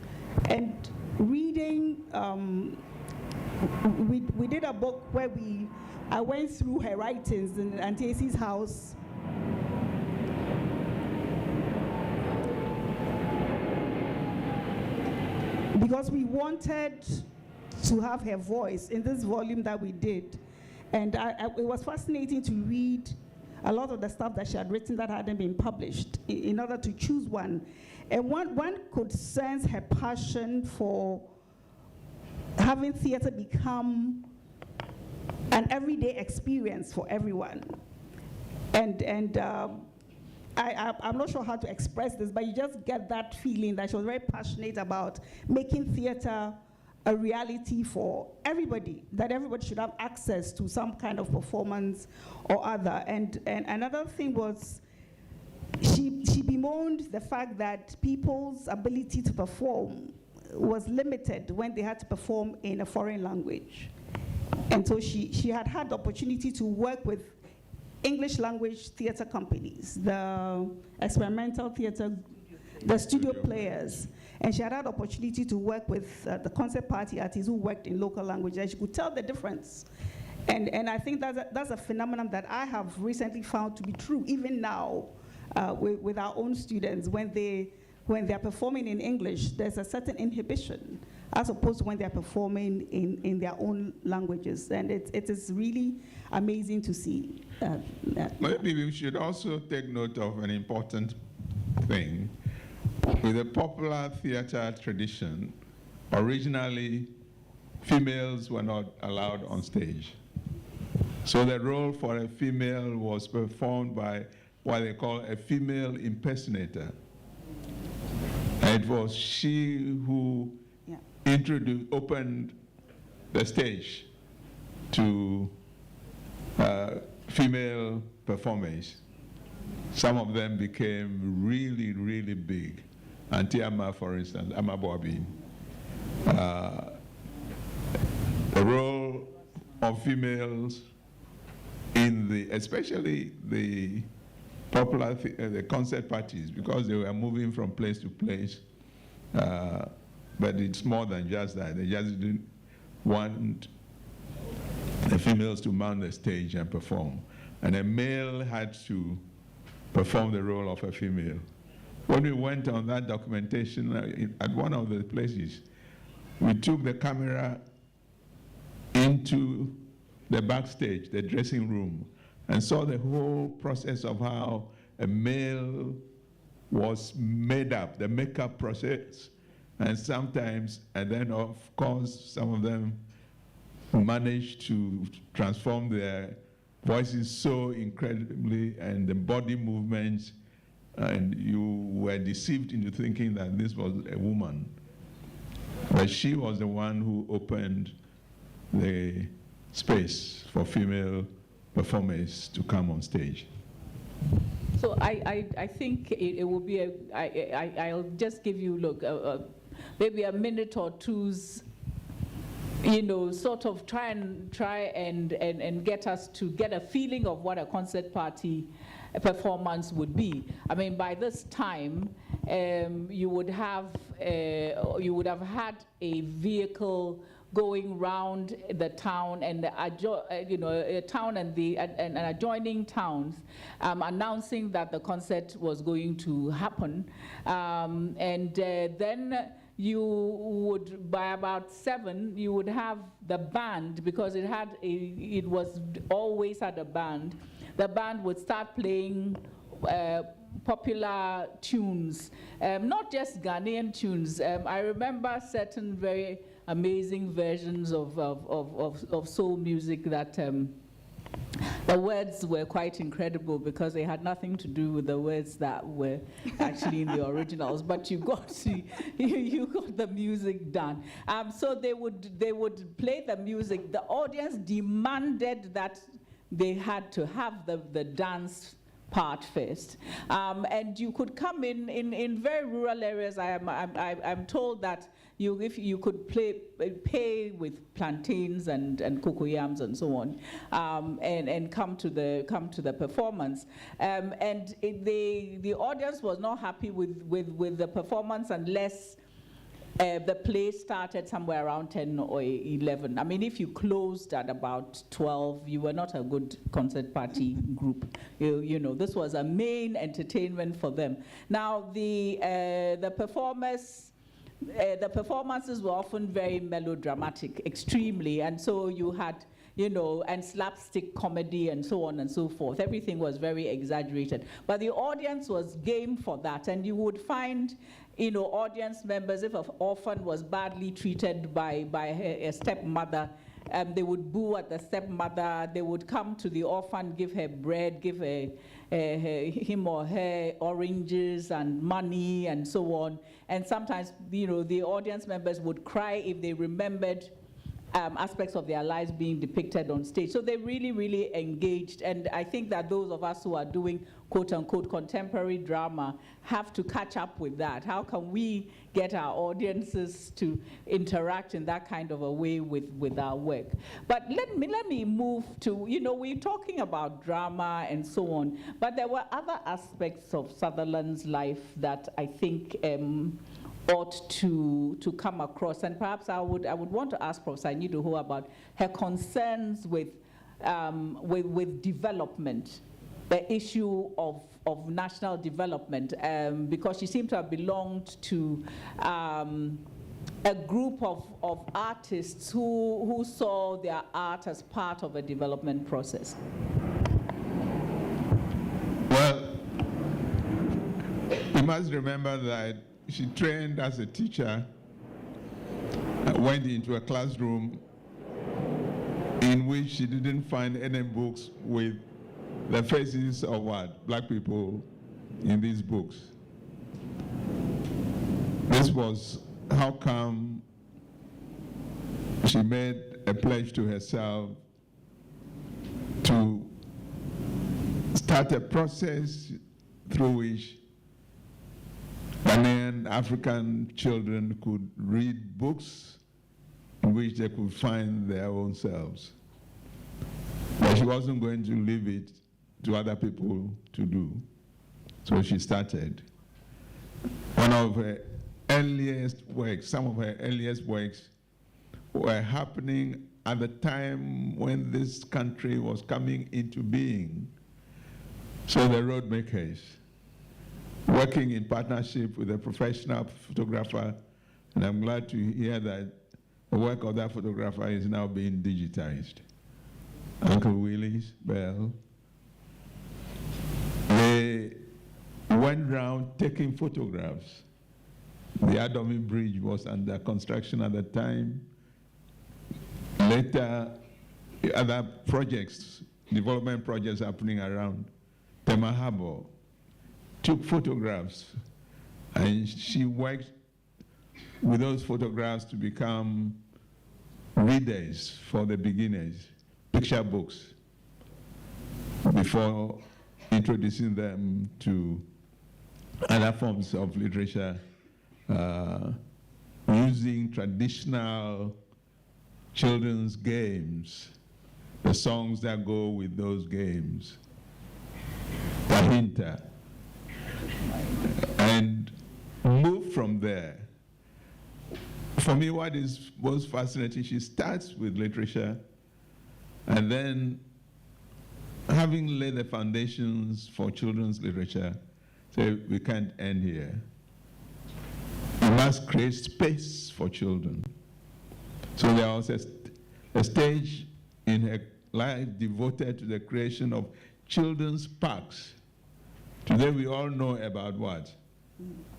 And reading, we did a book where I went through her writings in Auntie Acey's house. Because we wanted to have her voice in this volume that we did. And it was fascinating to read a lot of the stuff that she had written that hadn't been published in order to choose one. And one could sense her passion for having theater become an everyday experience for everyone. And I'm not sure how to express this, but you just get that feeling that she was very passionate about making theater a reality for everybody, that everybody should have access to some kind of performance or other. And another thing was, she bemoaned the fact that people's ability to perform was limited when they had to perform in a foreign language. And so she had the opportunity to work with English language theater companies, the experimental theater, the studio players. And she had the opportunity to work with the concert party artists who worked in local language, and she could tell the difference. And I think that's a phenomenon that I have recently found to be true, even now, with our own students. When they're performing in English, there's a certain inhibition, as opposed to when they're performing in their own languages. And it is really amazing to see that. Maybe we should also take note of an important thing. With the popular theater tradition, originally females were not allowed on stage. So the role for a female was performed by what they call a female impersonator. And it was she who opened the stage to female performers. Some of them became really, really big. Auntie Amma, for instance, Amma Boabin. The role of females in especially the popular, the concert parties, because they were moving from place to place. But it's more than just that. They just didn't want the females to mount the stage and perform. And a male had to perform the role of a female. When we went on that documentation at one of the places, we took the camera into the backstage, the dressing room, and saw the whole process of how a male was made up, the makeup process. And sometimes, and then of course, some of them managed to transform their voices so incredibly, and the body movements, and you were deceived into thinking that this was a woman. But she was the one who opened the space for female performers to come on stage. So I think it will be I'll just give you, look, maybe a minute or two's, sort of try and get us to get a feeling of what a concert party performance would be. I mean, by this time, you would have had a vehicle going round the town and a town and adjoining towns, announcing that the concert was going to happen, and then you would, by about 7, you would have the band, because it was always had a band. The band would start playing popular tunes, not just Ghanaian tunes. I remember certain very amazing versions of soul music that the words were quite incredible, because they had nothing to do with the words that were actually in the originals, but you got the music done. So they would play the music. The audience demanded that they had to have the dance part first, and you could come in very rural areas. I'm told that if you could pay with plantains and cocoyams and so on, and come to the performance, and the audience was not happy with the performance unless the play started somewhere around 10 or 11. I mean, if you closed at about 12, you were not a good concert party group. This was a main entertainment for them. Now, the performances were often very melodramatic, extremely, and so you had, and slapstick comedy and so on and so forth. Everything was very exaggerated. But the audience was game for that, and you would find, audience members, if an orphan was badly treated by a stepmother, they would boo at the stepmother. They would come to the orphan, give her bread, give him or her oranges and money and so on. And sometimes, the audience members would cry if they remembered aspects of their lives being depicted on stage. So they really, really engaged. And I think that those of us who are doing quote-unquote contemporary drama have to catch up with that. How can we get our audiences to interact in that kind of a way with our work? But let me move to, we're talking about drama and so on, but there were other aspects of Sutherland's life that I think ought to come across, and perhaps I would want to ask Professor Nyiduho about her concerns with development, the issue of national development, because she seemed to have belonged to a group of artists who saw their art as part of a development process. Well, you must remember that she trained as a teacher went into a classroom in which she didn't find any books with the faces of what? Black people in these books. This was how come she made a pledge to herself to start a process through which Ghanaian African children could read books in which they could find their own selves. But she wasn't going to leave it to other people to do. So she started. One of her earliest works, some of her earliest works were happening at the time when this country was coming into being. So the road makers, working in partnership with a professional photographer, and I'm glad to hear that the work of that photographer is now being digitized. Uncle Willis Bell. They went around taking photographs. The Adomi Bridge was under construction at the time. Later, other projects, development projects happening around Tema Harbor, took photographs, and she worked with those photographs to become readers for the beginners, picture books, before introducing them to other forms of literature, using traditional children's games, the songs that go with those games, Tahinta, and move from there. For me, what is most fascinating, she starts with literature, and then having laid the foundations for children's literature, say we can't end here. We must create space for children. So there was a stage in her life devoted to the creation of children's parks. Today we all know about what?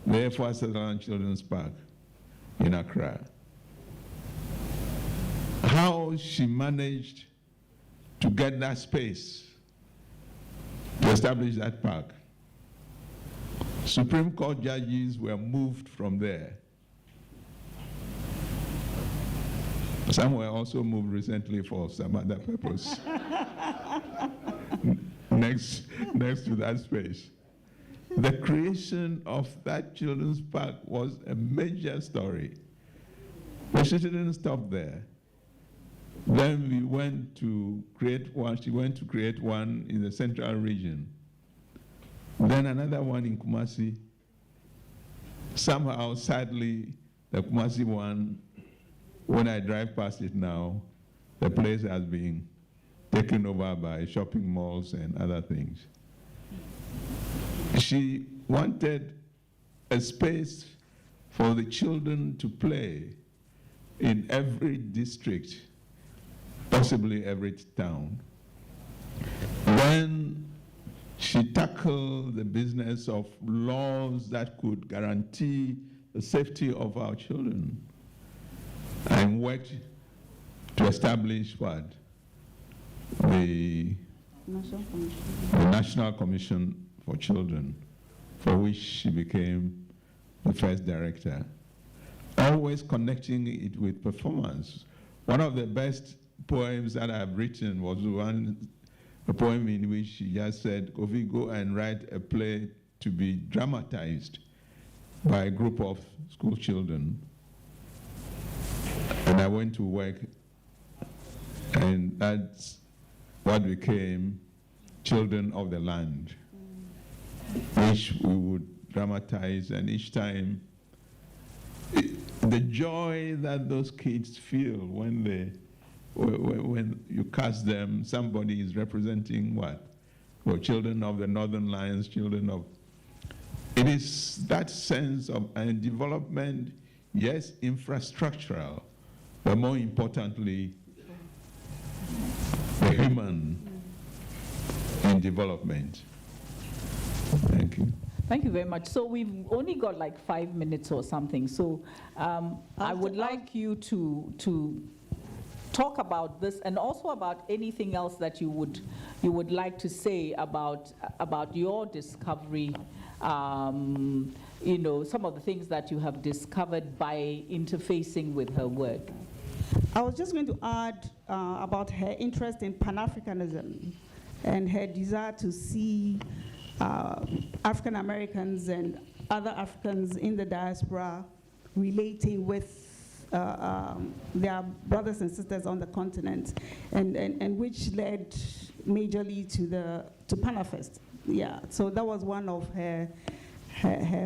The Efua Sutherland Children's Park in Accra. How she managed to get that space to establish that park. Supreme Court judges were moved from there. Some were also moved recently for some other purpose. next to that space. The creation of that children's park was a major story. But she didn't stop there. Then we went to create one, she went to create one in the central region. Then another one in Kumasi. Somehow, sadly, the Kumasi one, when I drive past it now, the place has been taken over by shopping malls and other things. She wanted a space for the children to play in every district, possibly every town. Then she tackled the business of laws that could guarantee the safety of our children and worked to establish what? The National Commission for Children, for which she became the first director. Always connecting it with performance. One of the best poems that I've written was a poem in which she just said, Kofi, go and write a play to be dramatized by a group of school children. And I went to work, and that's what became Children of the Land, which we would dramatize, and each time, the joy that those kids feel when you cast them, somebody is representing what? Well, children of the Northern Lions, children of... It is that sense of development, yes, infrastructural, but more importantly, the human in development. Thank you. Thank you very much. So we've only got like 5 minutes or something. So I would like you to talk about this and also about anything else that you would like to say about your discovery. You know, some of the things that you have discovered by interfacing with her work. I was just going to add about her interest in Pan-Africanism and her desire to see African Americans and other Africans in the diaspora relating with their brothers and sisters on the continent, and which led majorly to Panafest. Yeah, so that was one of her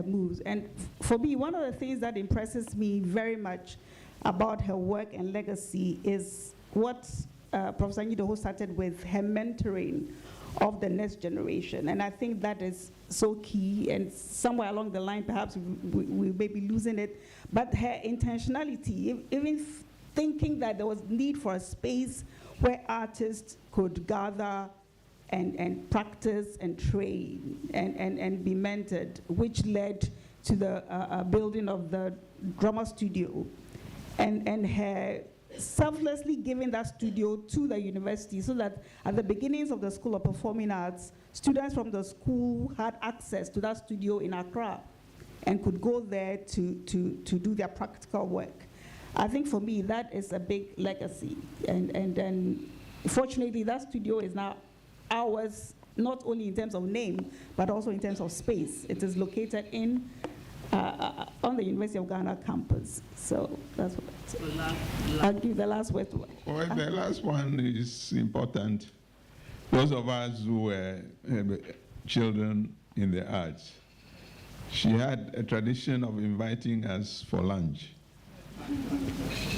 moves. And for me, one of the things that impresses me very much about her work and legacy is what Professor Nyidoho started with, her mentoring of the next generation. And I think that is so key, and somewhere along the line, perhaps we may be losing it, but her intentionality, even thinking that there was need for a space where artists could gather and practice and train and be mentored, which led to the building of the drama studio, and her selflessly giving that studio to the university, so that at the beginnings of the School of Performing Arts, students from the school had access to that studio in Accra and could go there to do their practical work. I think for me, that is a big legacy. And then, fortunately, that studio is now ours, not only in terms of name, but also in terms of space. It is located in on the University of Ghana campus. So that's what I'll give the last word to. Well, the last one is important. Those of us who were children in the arts, she had a tradition of inviting us for lunch.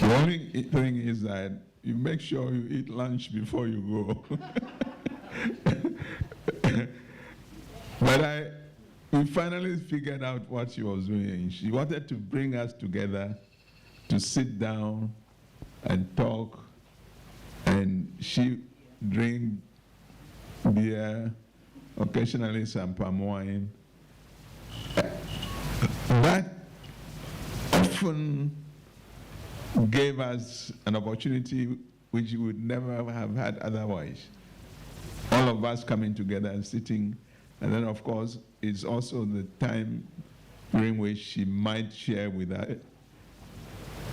The only thing is that you make sure you eat lunch before you go. But we finally figured out what she was doing. She wanted to bring us together to sit down and talk, and she drink beer, occasionally some palm wine. That often gave us an opportunity which we would never have had otherwise. All of us coming together and sitting, and then of course it's also the time during which she might share with us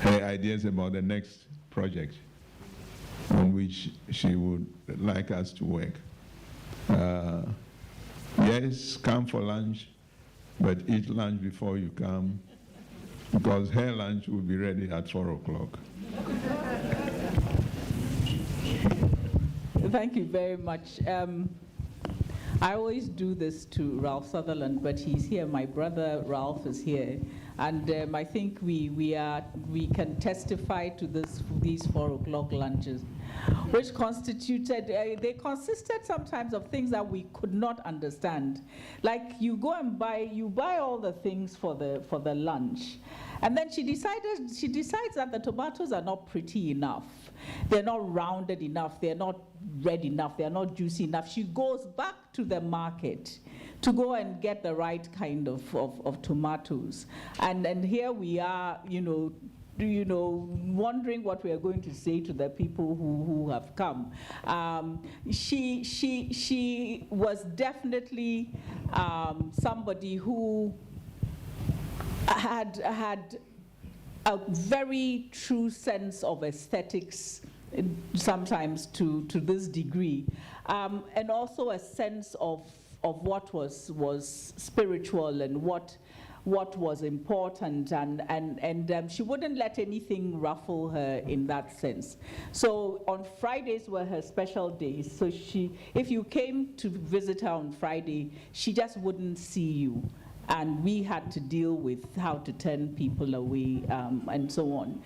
her ideas about the next project on which she would like us to work. Yes, come for lunch, but eat lunch before you come, because her lunch will be ready at 4 o'clock. Thank you very much. I always do this to Ralph Sutherland, but he's here. My brother Ralph is here, and I think we can testify to these 4 o'clock lunches, which consisted sometimes of things that we could not understand. Like you go and buy all the things for the lunch, and then she decides that the tomatoes are not pretty enough. They're not rounded enough, they're not red enough, they're not juicy enough. She goes back to the market to go and get the right kind of tomatoes. And here we are, wondering what we are going to say to the people who have come. She was definitely somebody who had a very true sense of aesthetics, sometimes to this degree, and also a sense of what was spiritual and what was important, and she wouldn't let anything ruffle her in that sense. So on Fridays were her special days. So if you came to visit her on Friday, she just wouldn't see you. And we had to deal with how to turn people away, and so on.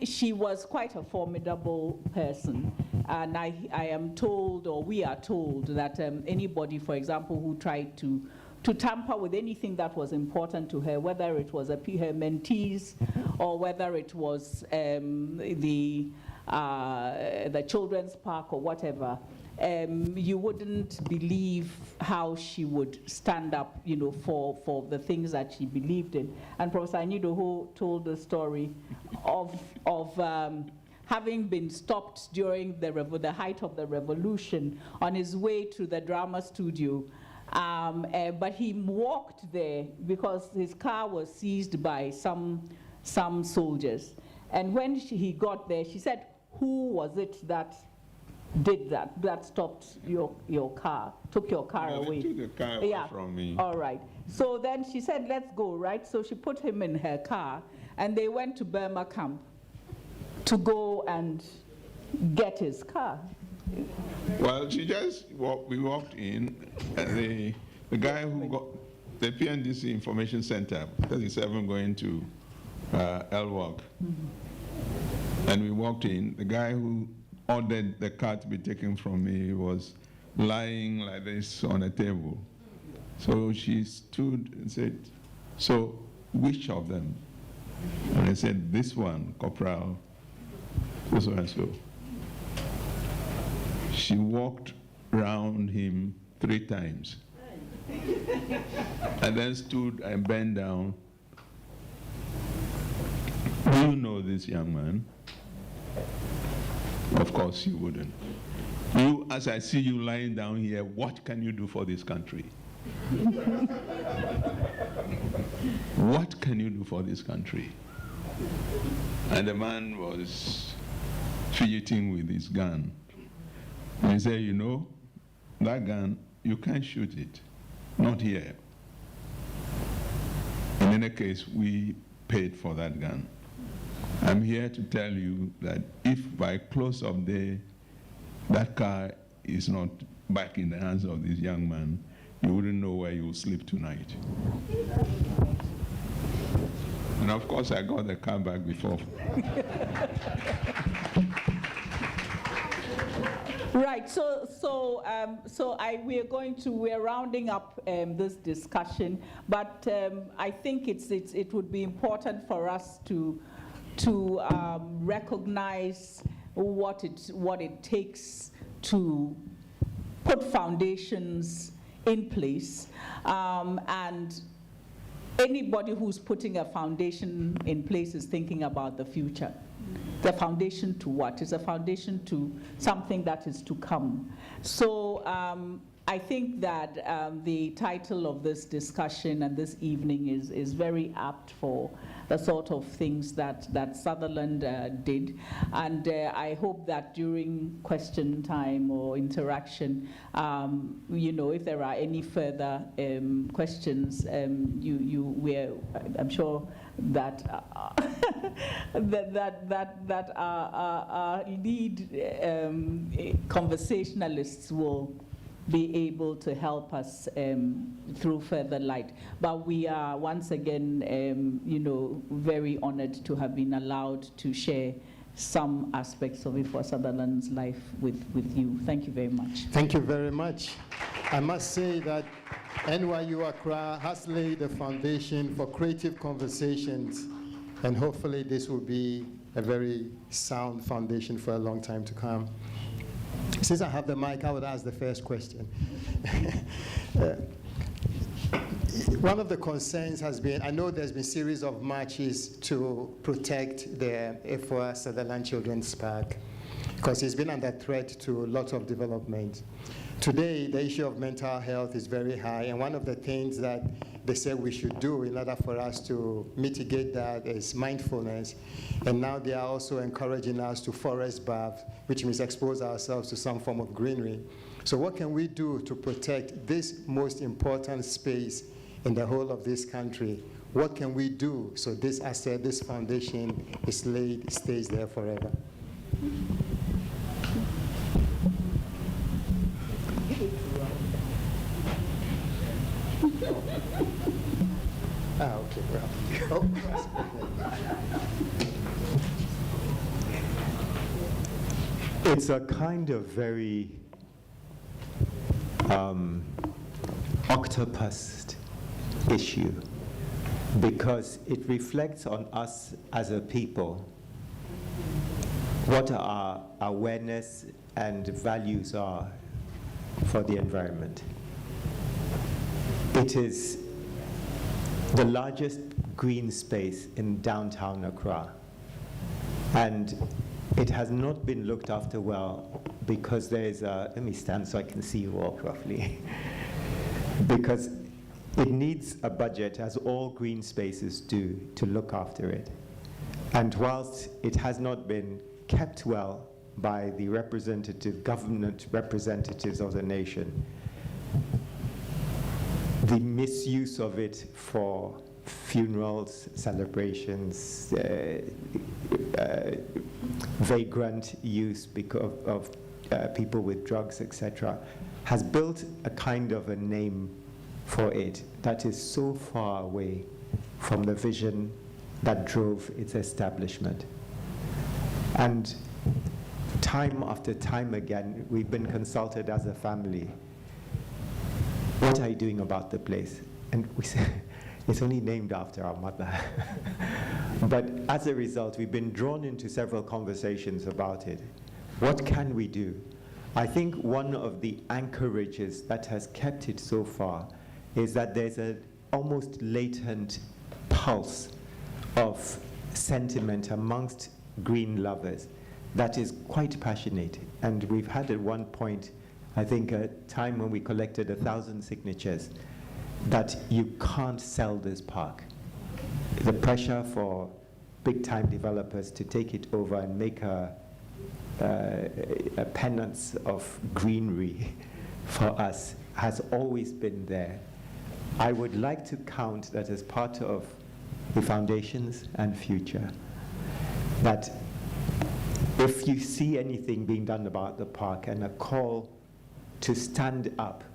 She was quite a formidable person, and I am told, or we are told, that anybody, for example, who tried to tamper with anything that was important to her, whether it was her mentees or whether it was the children's park or whatever, you wouldn't believe how she would stand up, you know, for the things that she believed in. And Professor Anidoho told the story of having been stopped during the height of the revolution on his way to the drama studio. But he walked there because his car was seized by some soldiers. And when he got there, she said, "Who was it that did that stopped your car, took your car away?" They took the car away from me. All right. So then she said, "Let's go," right? So she put him in her car, and they went to Burma camp to go and get his car. Well, we walked in, and the guy who got the PNDC Information Center, 37 going to Elwalk, and we walked in. The guy who ordered the car to be taken from me was lying like this on a table. So she stood and said, "So which of them?" And I said, "This one, Corporal, so and so." She walked round him 3 times and then stood and bent down. "Do you know this young man?" Of course you wouldn't. "You, as I see you lying down here, what can you do for this country?" "What can you do for this country?" And the man was fidgeting with his gun. And he said, "You know, that gun, you can't shoot it. Not here. In any case, we paid for that gun. I'm here to tell you that if by close of day that car is not back in the hands of this young man, you wouldn't know where you will sleep tonight." And of course, I got the car back before. Right. We're rounding up this discussion, but I think it would be important for us to recognize what it takes to put foundations in place, and anybody who's putting a foundation in place is thinking about the future. The foundation to what? It's a foundation to something that is to come. So I think that the title of this discussion and this evening is very apt for the sort of things that Sutherland did. And I hope that during question time or interaction, you know, if there are any further questions, I'm sure that that our lead conversationalists will be able to help us through further light. But we are once again, you know, very honored to have been allowed to share some aspects of Efua Sutherland's life with you. Thank you very much. Thank you very much. I must say that NYU Accra has laid the foundation for creative conversations, and hopefully this will be a very sound foundation for a long time to come. Since I have the mic, I would ask the first question. One of the concerns has been, I know there's been a series of marches to protect the Efua Sutherland Children's Park, because it's been under threat to lots of development. Today, the issue of mental health is very high, and one of the things that they said we should do in order for us to mitigate that is mindfulness. And now they are also encouraging us to forest bath, which means expose ourselves to some form of greenery. So what can we do to protect this most important space in the whole of this country? What can we do so this asset, this foundation is laid, stays there forever? Okay, well. It's a kind of very octopus issue, because it reflects on us as a people, what our awareness and values are for the environment. It is the largest green space in downtown Accra, and it has not been looked after well because there is a, let me stand so I can see you all properly, because it needs a budget, as all green spaces do, to look after it. And whilst it has not been kept well by the government representatives of the nation, the misuse of it for funerals, celebrations, vagrant use because of people with drugs, etc., has built a kind of a name for it that is so far away from the vision that drove its establishment. And time after time again, we've been consulted as a family. What are you doing about the place? And we say, it's only named after our mother. But as a result, we've been drawn into several conversations about it. What can we do? I think one of the anchorages that has kept it so far is that there's an almost latent pulse of sentiment amongst green lovers that is quite passionate. And we've had at one point, I think, a time when we collected 1,000 signatures that you can't sell this park. The pressure for big-time developers to take it over and make a penance of greenery for us has always been there. I would like to count that as part of the foundations and future, that if you see anything being done about the park and a call to stand up,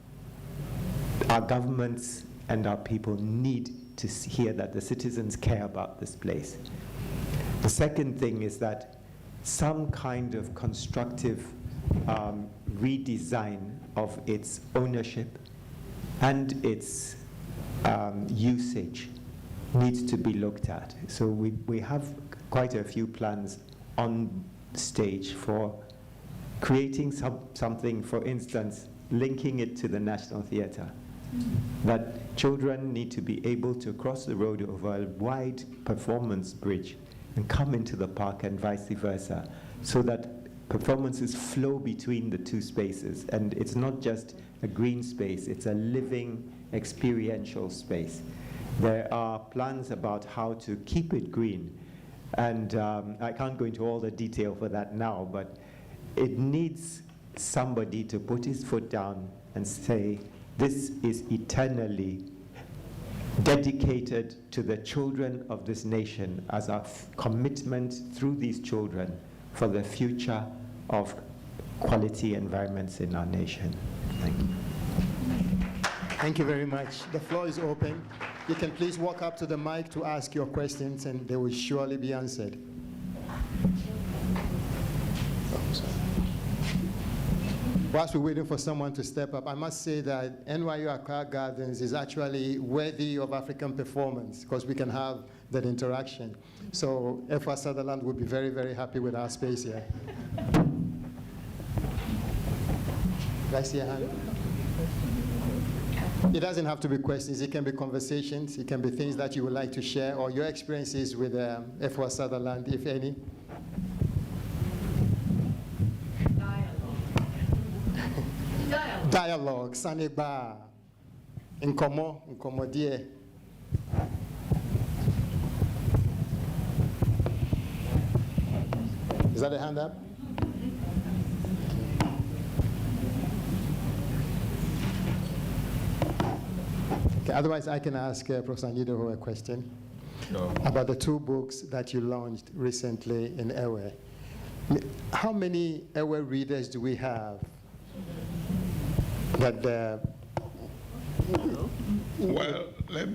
our governments and our people need to hear that the citizens care about this place. The second thing is that some kind of constructive redesign of its ownership and its usage needs to be looked at. So we have quite a few plans on stage for creating something, for instance, linking it to the National Theatre. That children need to be able to cross the road over a wide performance bridge and come into the park and vice versa, so that performances flow between the two spaces. And it's not just a green space, it's a living, experiential space. There are plans about how to keep it green. And I can't go into all the detail for that now, but it needs somebody to put his foot down and say, this is eternally dedicated to the children of this nation as our commitment through these children for the future of quality environments in our nation. Thank you. Thank you very much. The floor is open. You can please walk up to the mic to ask your questions, and they will surely be answered. Whilst we're waiting for someone to step up, I must say that NYU Accra Gardens is actually worthy of African performance because we can have that interaction. So Efua Sutherland will be very, very happy with our space here. Did I see a hand? It doesn't have to be questions. It can be conversations. It can be things that you would like to share or your experiences with Efua Sutherland, if any. Dialogue, Saneba, Nkomo die. Is that a hand up? Okay, otherwise I can ask Professor Nyidoho a question about the two books that you launched recently in Ewe. How many Ewe readers do we have? Well, let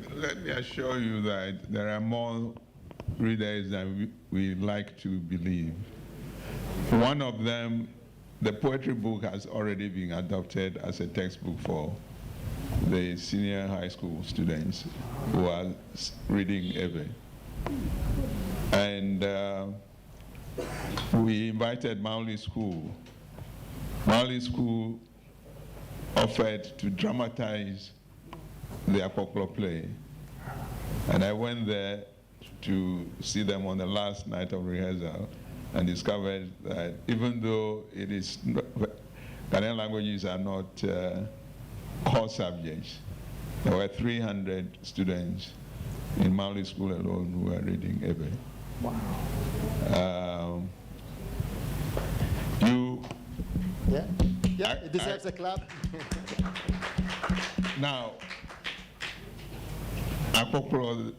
me assure you that there are more readers than we like to believe. One of them, the poetry book, has already been adopted as a textbook for the senior high school students who are reading Ewe. And we invited Maoli School. Maoli School offered to dramatize the Akpoklo play. And I went there to see them on the last night of rehearsal and discovered that even though it is not, Ghanaian languages are not core subjects, there were 300 students in Mauli School alone who were reading Ebe. Wow. Yeah, it deserves a clap. Now, Akpoklo,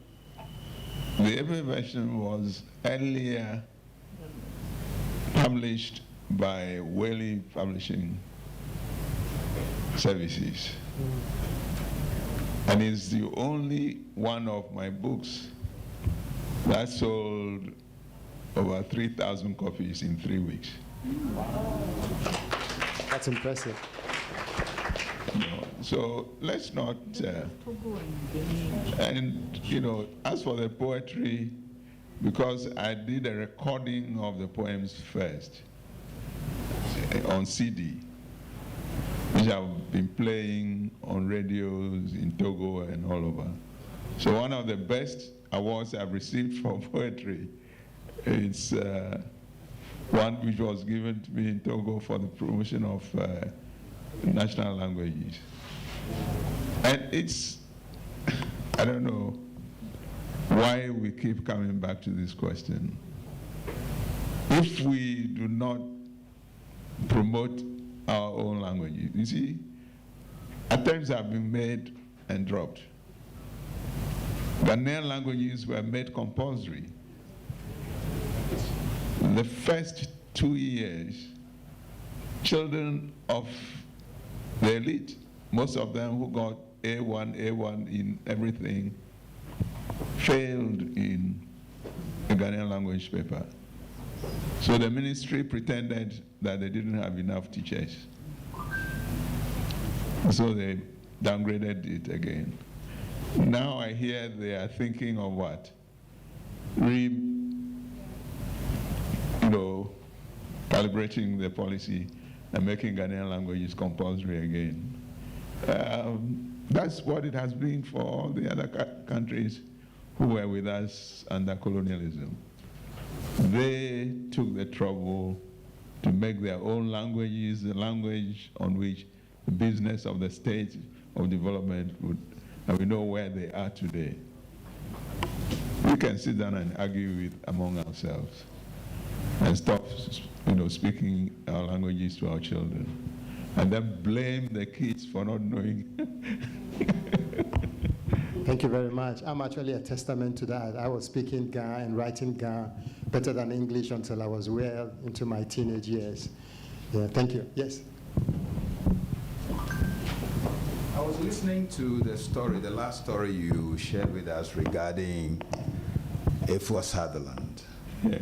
the Ebe version was earlier published by Whaley Publishing Services. And it's the only one of my books that sold over 3,000 copies in 3 weeks. That's impressive. So let's not, and as for the poetry, because I did a recording of the poems first on CD, which I've been playing on radios in Togo and all over. So one of the best awards I've received for poetry is one which was given to me in Togo for the promotion of national languages. And it's, I don't know why we keep coming back to this question. If we do not promote our own languages, you see, attempts have been made and dropped. Ghanaian languages were made compulsory. The first 2 years, children of the elite, most of them who got A1 in everything, failed in a Ghanaian language paper. So the ministry pretended that they didn't have enough teachers. So they downgraded it again. Now I hear they are thinking of what? Calibrating the policy and making Ghanaian languages compulsory again. That's what it has been for all the other countries who were with us under colonialism. They took the trouble to make their own languages the language on which the business of the state of development would, and we know where they are today. We can sit down and argue among ourselves and stop speaking our languages to our children, and then blame the kids for not knowing. Thank you very much. I'm actually a testament to that. I was speaking Ga and writing Ga better than English until I was well into my teenage years. Yeah, thank you. Yes? I was listening to the story, the last story you shared with us regarding Efua Sutherland. Yeah.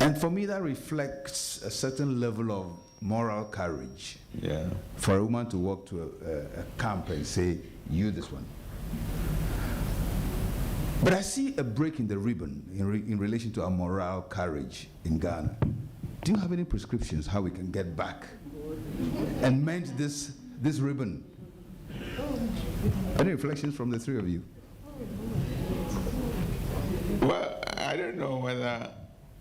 And for me, that reflects a certain level of moral courage. Yeah. For a woman to walk to a camp and say, "You this one." But I see a break in the ribbon in relation to our moral courage in Ghana. Do you have any prescriptions how we can get back and mend this ribbon? Any reflections from the three of you? Well, I don't know whether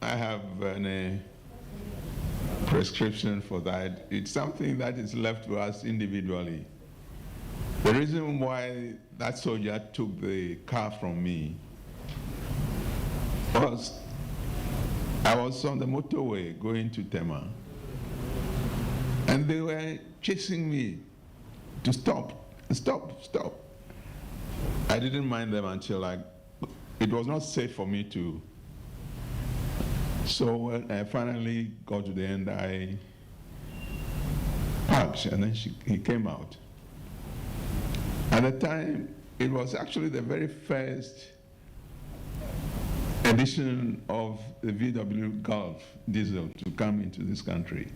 I have any prescription for that. It's something that is left to us individually. The reason why that soldier took the car from me was I was on the motorway going to Tema, and they were chasing me to stop. I didn't mind them until it was not safe for me to. So when I finally got to the end, I parked, and then he came out. At the time, it was actually the very first edition of the VW Golf diesel to come into this country.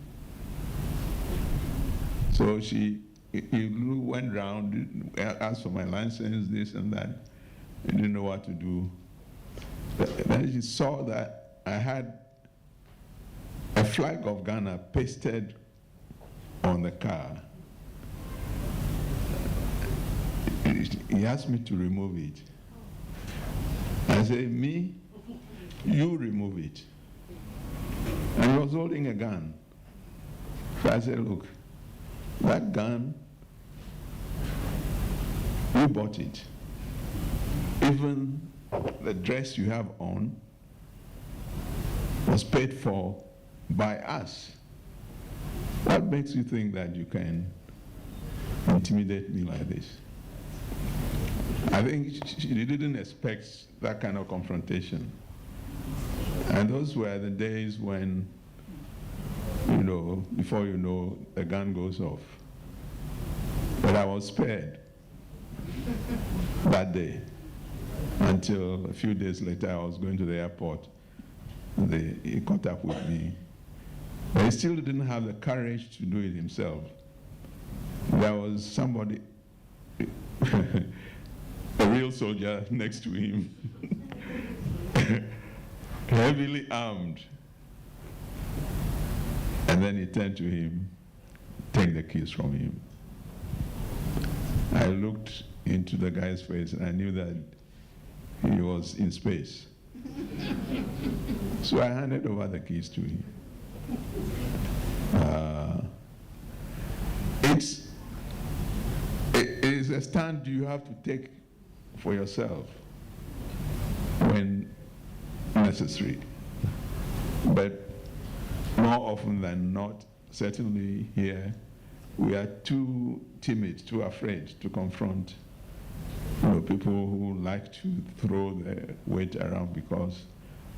So he went round, asked for my license, this and that. He didn't know what to do. But then he saw that I had a flag of Ghana pasted on the car. he asked me to remove it. I said, me? You remove it. And he was holding a gun. So I said, look, that gun, you bought it. Even the dress you have on was paid for by us. What makes you think that you can intimidate me like this? I think she didn't expect that kind of confrontation. And those were the days when, before you know, the gun goes off. But I was spared that day until a few days later I was going to the airport. He caught up with me. But he still didn't have the courage to do it himself. There was somebody, a real soldier next to him, heavily armed. And then he turned to him, take the keys from him. I looked into the guy's face and I knew that he was in space. So I handed over the keys to him. It is a stand you have to take for yourself when necessary. But more often than not, certainly here, we are too timid, too afraid to confront people who like to throw their weight around because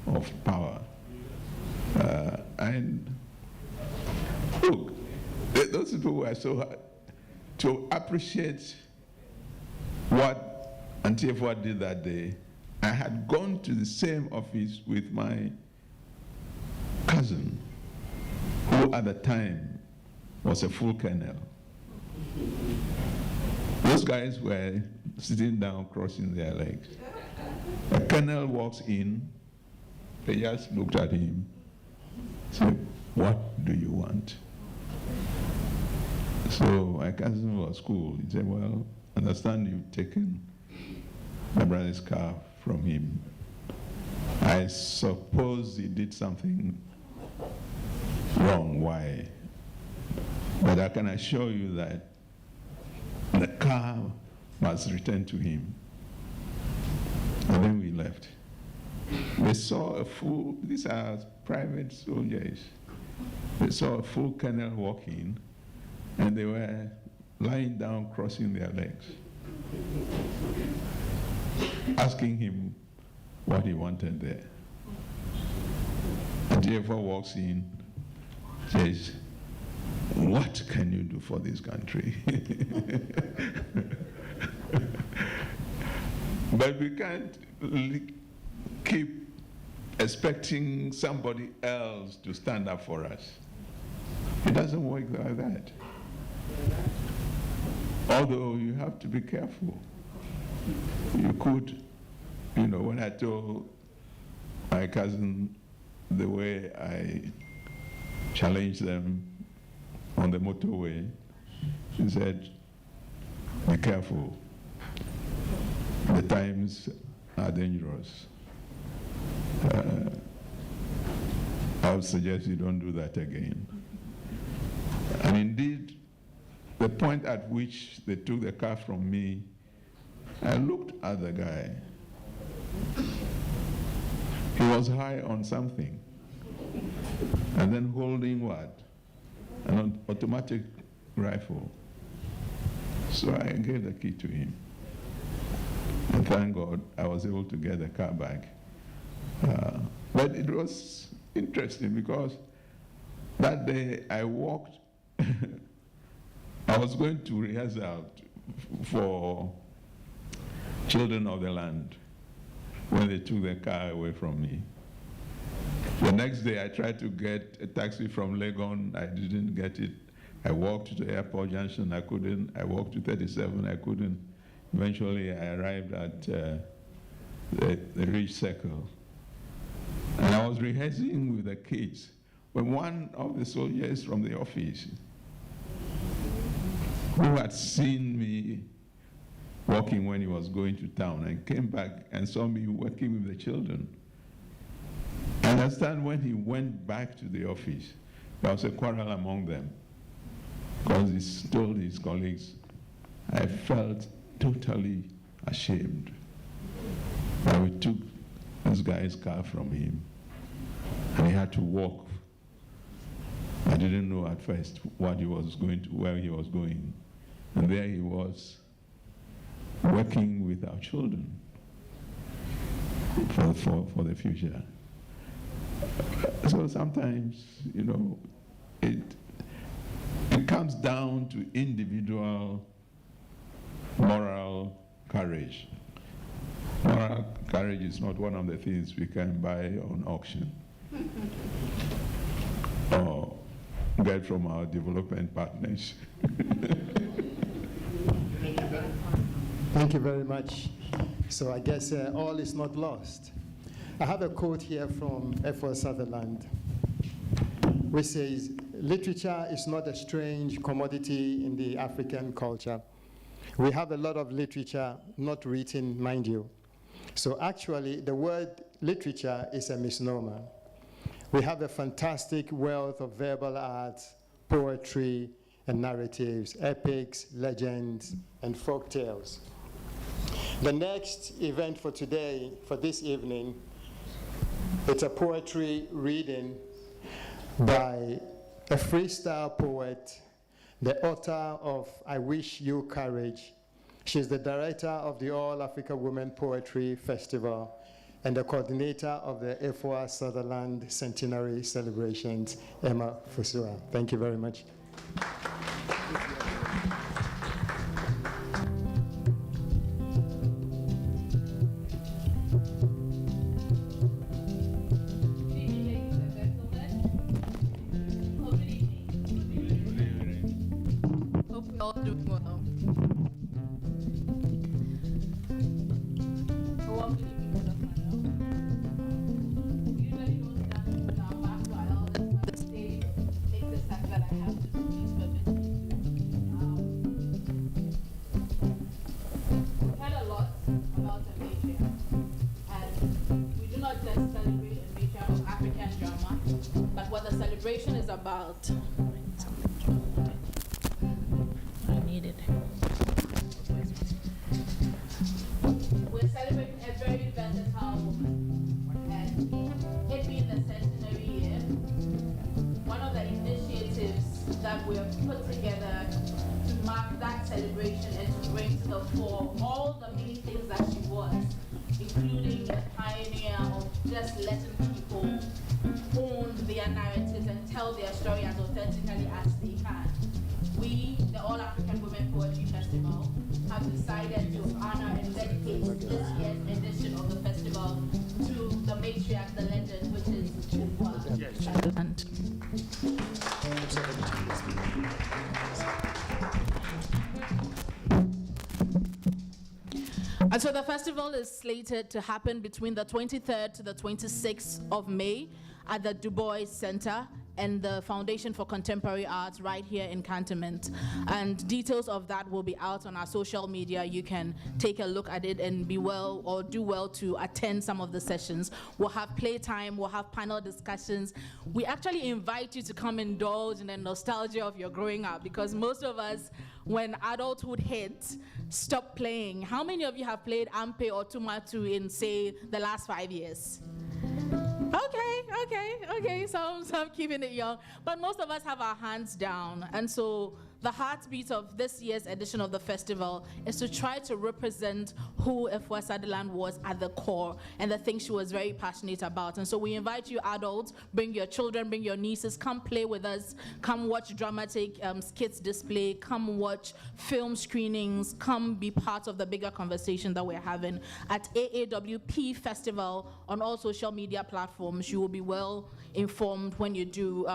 of power. And look, those people were so hard to appreciate what Auntie Efua did that day. I had gone to the same office with my cousin, who at the time was a full colonel. Those guys were sitting down, crossing their legs. A colonel walks in, they just looked at him, said, what do you want? So my cousin was cool. He said, well, understand you've taken my brother's car from him. I suppose he did something wrong. Why? But I can assure you that the car must return to him. And then we left. They saw a full, these are private soldiers. They saw a full colonel walk in, and they were lying down, crossing their legs, asking him what he wanted there. And Efua walks in, says, what can you do for this country? But we can't keep expecting somebody else to stand up for us. It doesn't work like that. Although you have to be careful. You could, when I told my cousin the way I challenged them on the motorway, she said, be careful. The times are dangerous. I would suggest you don't do that again. And indeed, the point at which they took the car from me, I looked at the guy. He was high on something. And then holding what? An automatic rifle. So I gave the key to him. And thank God I was able to get the car back. But it was interesting because that day I walked, I was going to rehearsal for Children of the Land when they took the car away from me. The next day I tried to get a taxi from Labone, I didn't get it. I walked to the airport junction, I couldn't. I walked to 37, I couldn't. Eventually I arrived at the Ridge Circle. And I was rehearsing with the kids when one of the soldiers from the office who had seen me walking when he was going to town and came back and saw me working with the children. I understand when he went back to the office, there was a quarrel among them because he told his colleagues. I felt totally ashamed that we took this guy's car from him and he had to walk. I didn't know at first what he was going to, where he was going. And there he was working with our children for the future. So sometimes, you know, it comes down to individual moral courage. Moral courage is not one of the things we can buy on auction or get from our development partners. Thank you very much. So I guess all is not lost. I have a quote here from Efua Sutherland, which says, literature is not a strange commodity in the African culture. We have a lot of literature not written, mind you. So actually, the word literature is a misnomer. We have a fantastic wealth of verbal arts, poetry, and narratives, epics, legends, and folk tales. The next event for today, for this evening, it's a poetry reading by a freestyle poet, the author of I Wish You Courage. She's the director of the All Africa Women Poetry Festival and the coordinator of the Efua Sutherland Centenary celebrations, Emma Fusua. Thank you very much. Hope you're all doing well. Celebration is about. I need it. We're celebrating a very versatile woman, and it being the centenary year, one of the initiatives that we have put together to mark that celebration and to bring to the fore all the many things that she was, including a pioneer of just letting people own their narratives and tell their story as authentically as they can. We, the All African Women Poetry Festival, have decided to honor and dedicate this year's edition of the festival to the matriarch, the legend, which is Efua Sutherland. And so the festival is slated to happen between the 23rd to the 26th of May at the Du Bois Center and the Foundation for Contemporary Arts right here in Cantonment. And details of that will be out on our social media. You can take a look at it and be well or do well to attend some of the sessions. We'll have playtime, we'll have panel discussions. We actually invite you to come indulge in the nostalgia of your growing up, because most of us, when adulthood hits, stop playing. How many of you have played Ampe or Tumatu in, say, the last 5 years? Okay, some keeping it young, but most of us have our hands down. And so the heartbeat of this year's edition of the festival is to try to represent who Efua Sutherland was at the core and the things she was very passionate about. And so we invite you adults, bring your children, bring your nieces, come play with us, come watch dramatic skits display, come watch film screenings, come be part of the bigger conversation that we're having at AAWP Festival on all social media platforms. You will be well informed when you do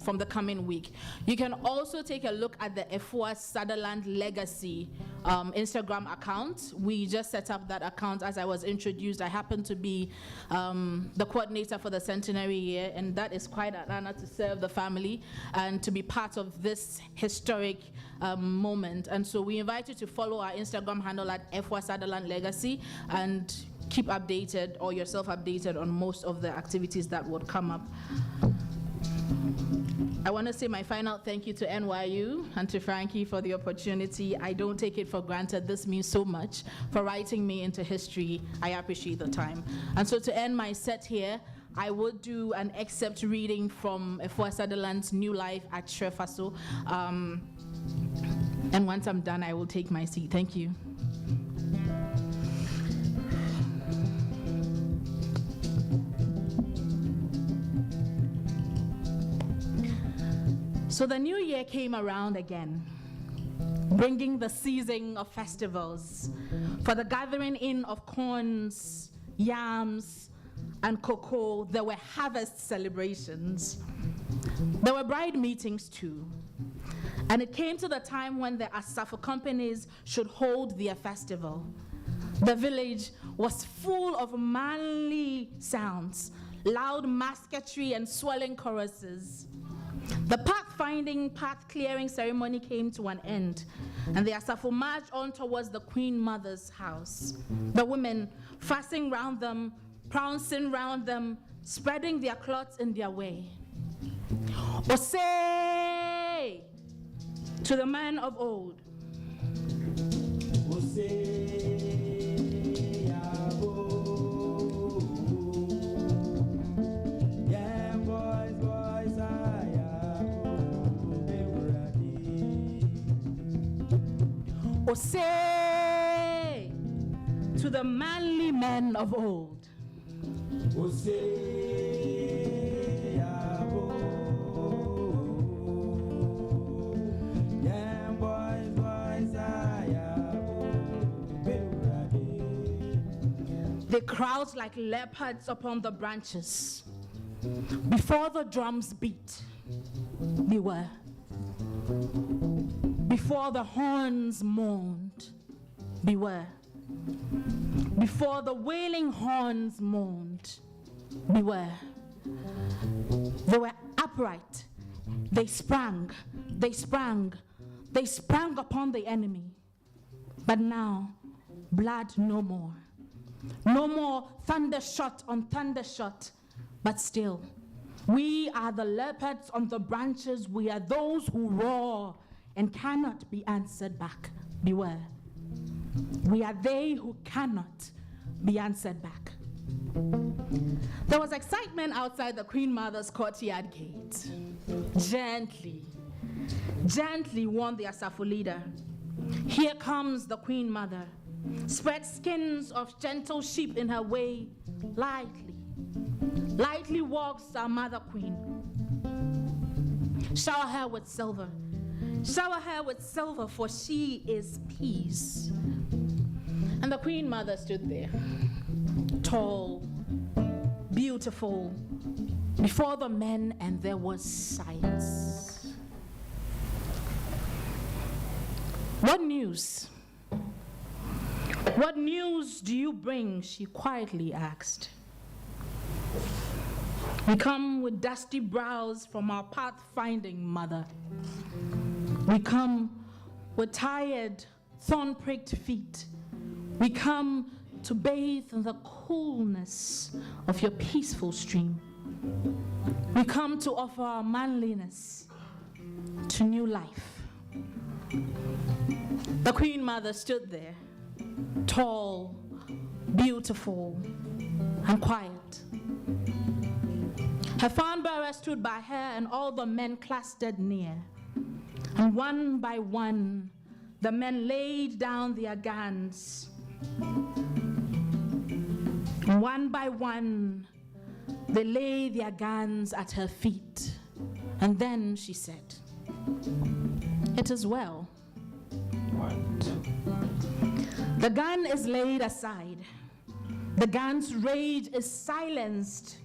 from the coming week. You can also take a look at at the Efua Sutherland Legacy Instagram account. We just set up that account as I was introduced. I happen to be the coordinator for the Centenary year, and that is quite an honor to serve the family and to be part of this historic moment. And so we invite you to follow our Instagram handle at Efua Sutherland Legacy and keep updated or yourself updated on most of the activities that would come up. I want to say my final thank you to NYU and to Frankie for the opportunity. I don't take it for granted. This means so much for writing me into history. I appreciate the time. And so to end my set here, I would do an excerpt reading from Efua Sutherland's New Life at Shrefaso. And once I'm done, I will take my seat. Thank you. So the new year came around again, bringing the season of festivals for the gathering in of corns, yams, and cocoa. There were harvest celebrations. There were bride meetings too. And it came to the time when the Asafo companies should hold their festival. The village was full of manly sounds, loud musketry and swelling choruses. The path-finding, path-clearing ceremony came to an end, and the Asafo marched on towards the Queen Mother's house. The women fussing round them, prancing round them, spreading their cloths in their way. Osei to the man of old. Osei Yabo. Yeah, boys, Osei to the manly men of old. Osei Yabo. Yeah, boys, they crouched like leopards upon the branches. Before the drums beat, beware. Before the horns moaned, beware. Before the wailing horns moaned, beware. They were upright. They sprang upon the enemy. But now, blood no more. No more thunder shot on thunder shot, but still, we are the leopards on the branches. We are those who roar and cannot be answered back. Beware. We are they who cannot be answered back. There was excitement outside the Queen Mother's courtyard gate. Gently warned the Asafo leader. Here comes the Queen Mother. Spread skins of gentle sheep in her way. Lightly walks our Mother Queen. Shower her with silver, for she is peace. And the Queen Mother stood there, tall, beautiful, before the men, and there was silence. What news? What news do you bring? She quietly asked. We come with dusty brows from our path-finding mother. We come with tired, thorn-pricked feet. We come to bathe in the coolness of your peaceful stream. We come to offer our manliness to new life. The Queen Mother stood there, tall, beautiful, and quiet. Her fan bearer stood by her, and all the men clustered near. And one by one, the men laid down their guns. One by one, they laid their guns at her feet. And then she said, "It is well." The gun is laid aside. The gun's rage is silenced.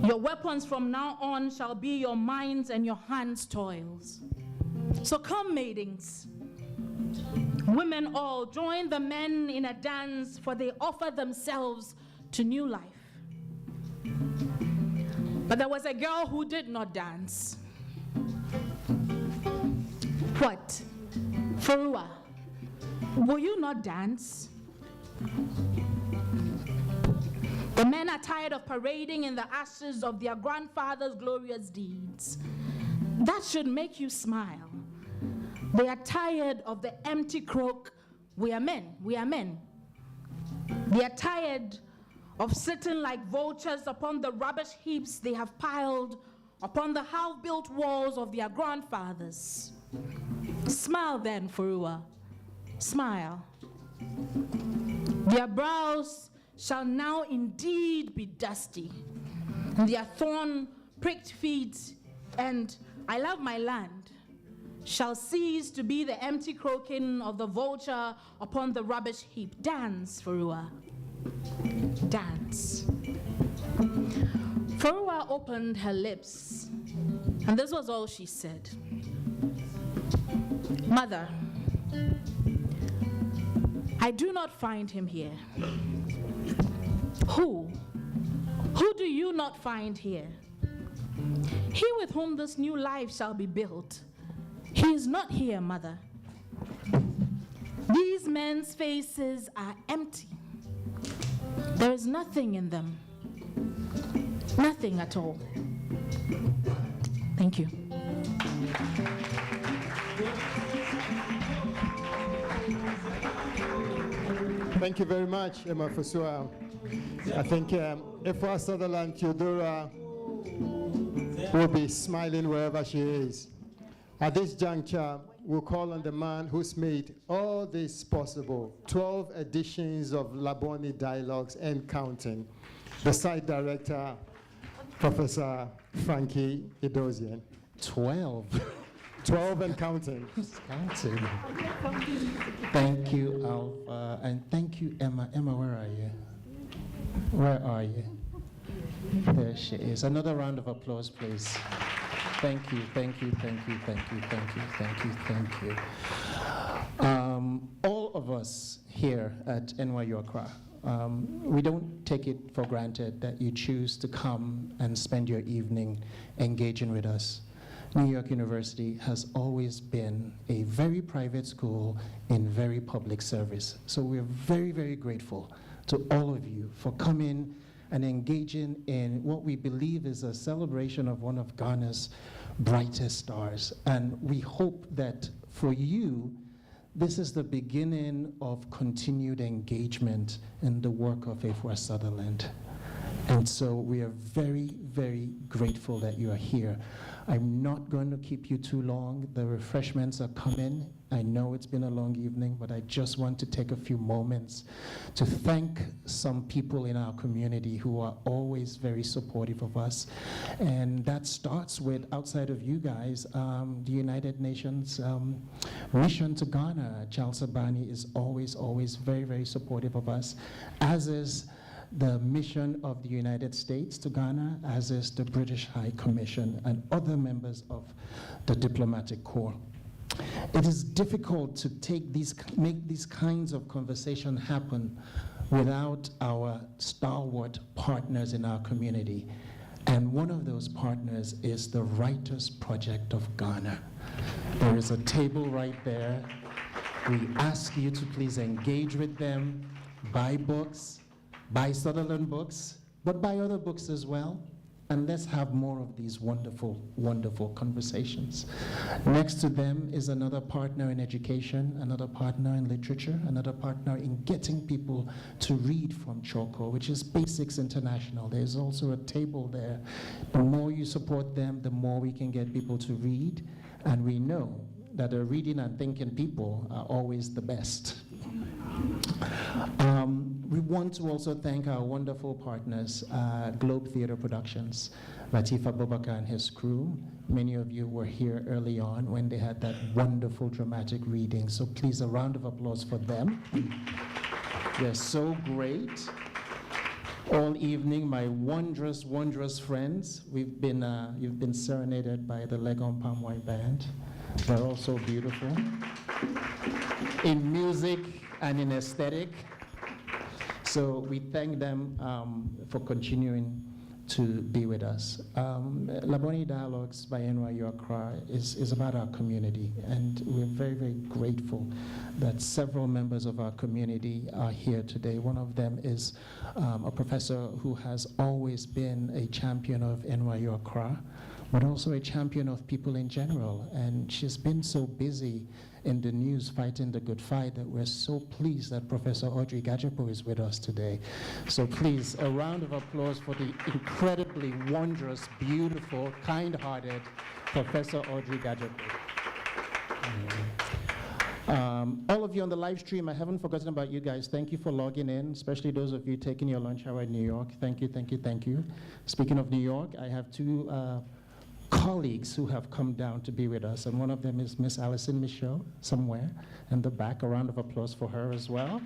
Your weapons from now on shall be your minds and your hands' toils. So come, maidens, women all, join the men in a dance, for they offer themselves to new life. But there was a girl who did not dance. What? Efua, will you not dance? The men are tired of parading in the ashes of their grandfather's glorious deeds. That should make you smile. They are tired of the empty croak, we are men, we are men. They are tired of sitting like vultures upon the rubbish heaps they have piled upon the half-built walls of their grandfathers. Smile then, Efua, smile. Their brows shall now indeed be dusty, and their thorn-pricked feet, and I love my land, shall cease to be the empty croaking of the vulture upon the rubbish heap. Dance, Efua, dance. Efua opened her lips, and this was all she said. Mother, I do not find him here. Who? Who do you not find here? He with whom this new life shall be built. He is not here, Mother. These men's faces are empty. There is nothing in them. Nothing at all. Thank you. Thank you very much, Emma Efua. I think Efua Theodora will be smiling wherever she is. At this juncture, we'll call on the man who's made all this possible, 12 editions of Labone Dialogues and counting, the site director, Professor Frankie Edozian. 12. 12 and counting. Counting. Thank you, Alpha, and thank you, Emma. Emma, where are you? Where are you? There she is. Another round of applause, please. Thank you, thank you, thank you, thank you, thank you, thank you, thank you. All of us here at NYU Accra, we don't take it for granted that you choose to come and spend your evening engaging with us. New York University has always been a very private school in very public service. So we're very, very grateful to all of you for coming and engaging in what we believe is a celebration of one of Ghana's brightest stars. And we hope that for you, this is the beginning of continued engagement in the work of Efua Sutherland. And so we are very, very grateful that you are here. I'm not going to keep you too long. The refreshments are coming. I know it's been a long evening, but I just want to take a few moments to thank some people in our community who are always very supportive of us. And that starts with, outside of you guys, the United Nations mission to Ghana. Charles Abani is always, always very, very supportive of us, as is the mission of the United States to Ghana, as is the British High Commission and other members of the diplomatic corps. It is difficult to make these kinds of conversation happen without our stalwart partners in our community. And one of those partners is the Writers Project of Ghana. There is a table right there. We ask you to please engage with them, buy books, buy Sutherland books, but buy other books as well. And let's have more of these wonderful, wonderful conversations. Next to them is another partner in education, another partner in literature, another partner in getting people to read from Choco, which is Basics International. There's also a table there. The more you support them, the more we can get people to read. And we know that the reading and thinking people are always the best. We want to also thank our wonderful partners, Globe Theatre Productions, Latif Abubakar and his crew. Many of you were here early on when they had that wonderful dramatic reading, so please a round of applause for them. They're so great. all evening, my wondrous, wondrous friends. You've been serenaded by the Labone Palm Wine Band. They're all so beautiful in music and in aesthetic. So we thank them for continuing to be with us. Labone Dialogues by NYU Accra is about our community, and we're very, very grateful that several members of our community are here today. One of them is a professor who has always been a champion of NYU Accra, but also a champion of people in general. And she's been so busy in the news fighting the good fight that we're so pleased that Professor Audrey Gajepo is with us today. So please, a round of applause for the incredibly wondrous, beautiful, kind-hearted Professor Audrey Gajepo. All of you on the live stream, I haven't forgotten about you guys. Thank you for logging in, especially those of you taking your lunch hour in New York. Thank you, thank you, thank you. Speaking of New York, I have two colleagues who have come down to be with us, and one of them is Miss Alison Michaud, somewhere in the back. A round of applause for her as well.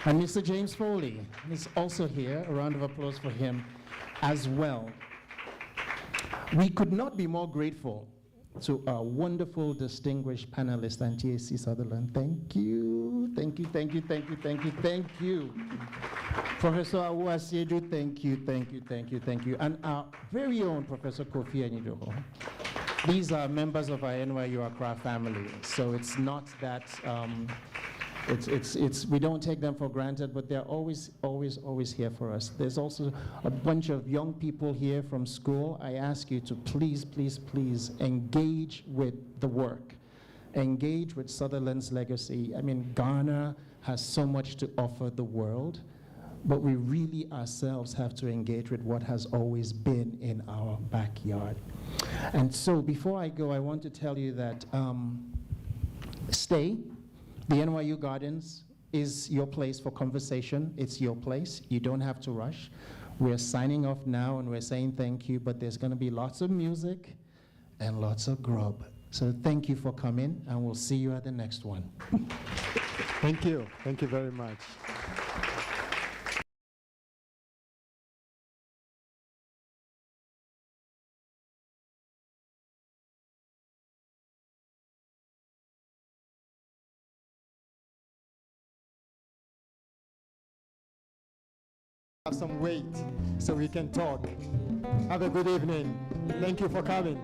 And Mr. James Foley is also here. A round of applause for him as well. We could not be more grateful to our wonderful, distinguished panelist, Auntie A.C. Sutherland. Thank you, thank you, thank you, thank you, thank you, thank you. Professor Awuasiedu, thank you, thank you, thank you, thank you. And our very own Professor Kofi Enidoho. These are members of our NYU Accra family, so it's not that, we don't take them for granted, but they're always, always, always here for us. There's also a bunch of young people here from school. I ask you to please, please, please engage with the work. Engage with Sutherland's legacy. I mean, Ghana has so much to offer the world, but we really ourselves have to engage with what has always been in our backyard. And so before I go, I want to tell you that stay. The NYU Gardens is your place for conversation. It's your place. You don't have to rush. We're signing off now and we're saying thank you, but there's going to be lots of music and lots of grub. So thank you for coming, and we'll see you at the next one. Thank you. Thank you very much. Have some weight so we can talk. Have a good evening. Thank you for coming.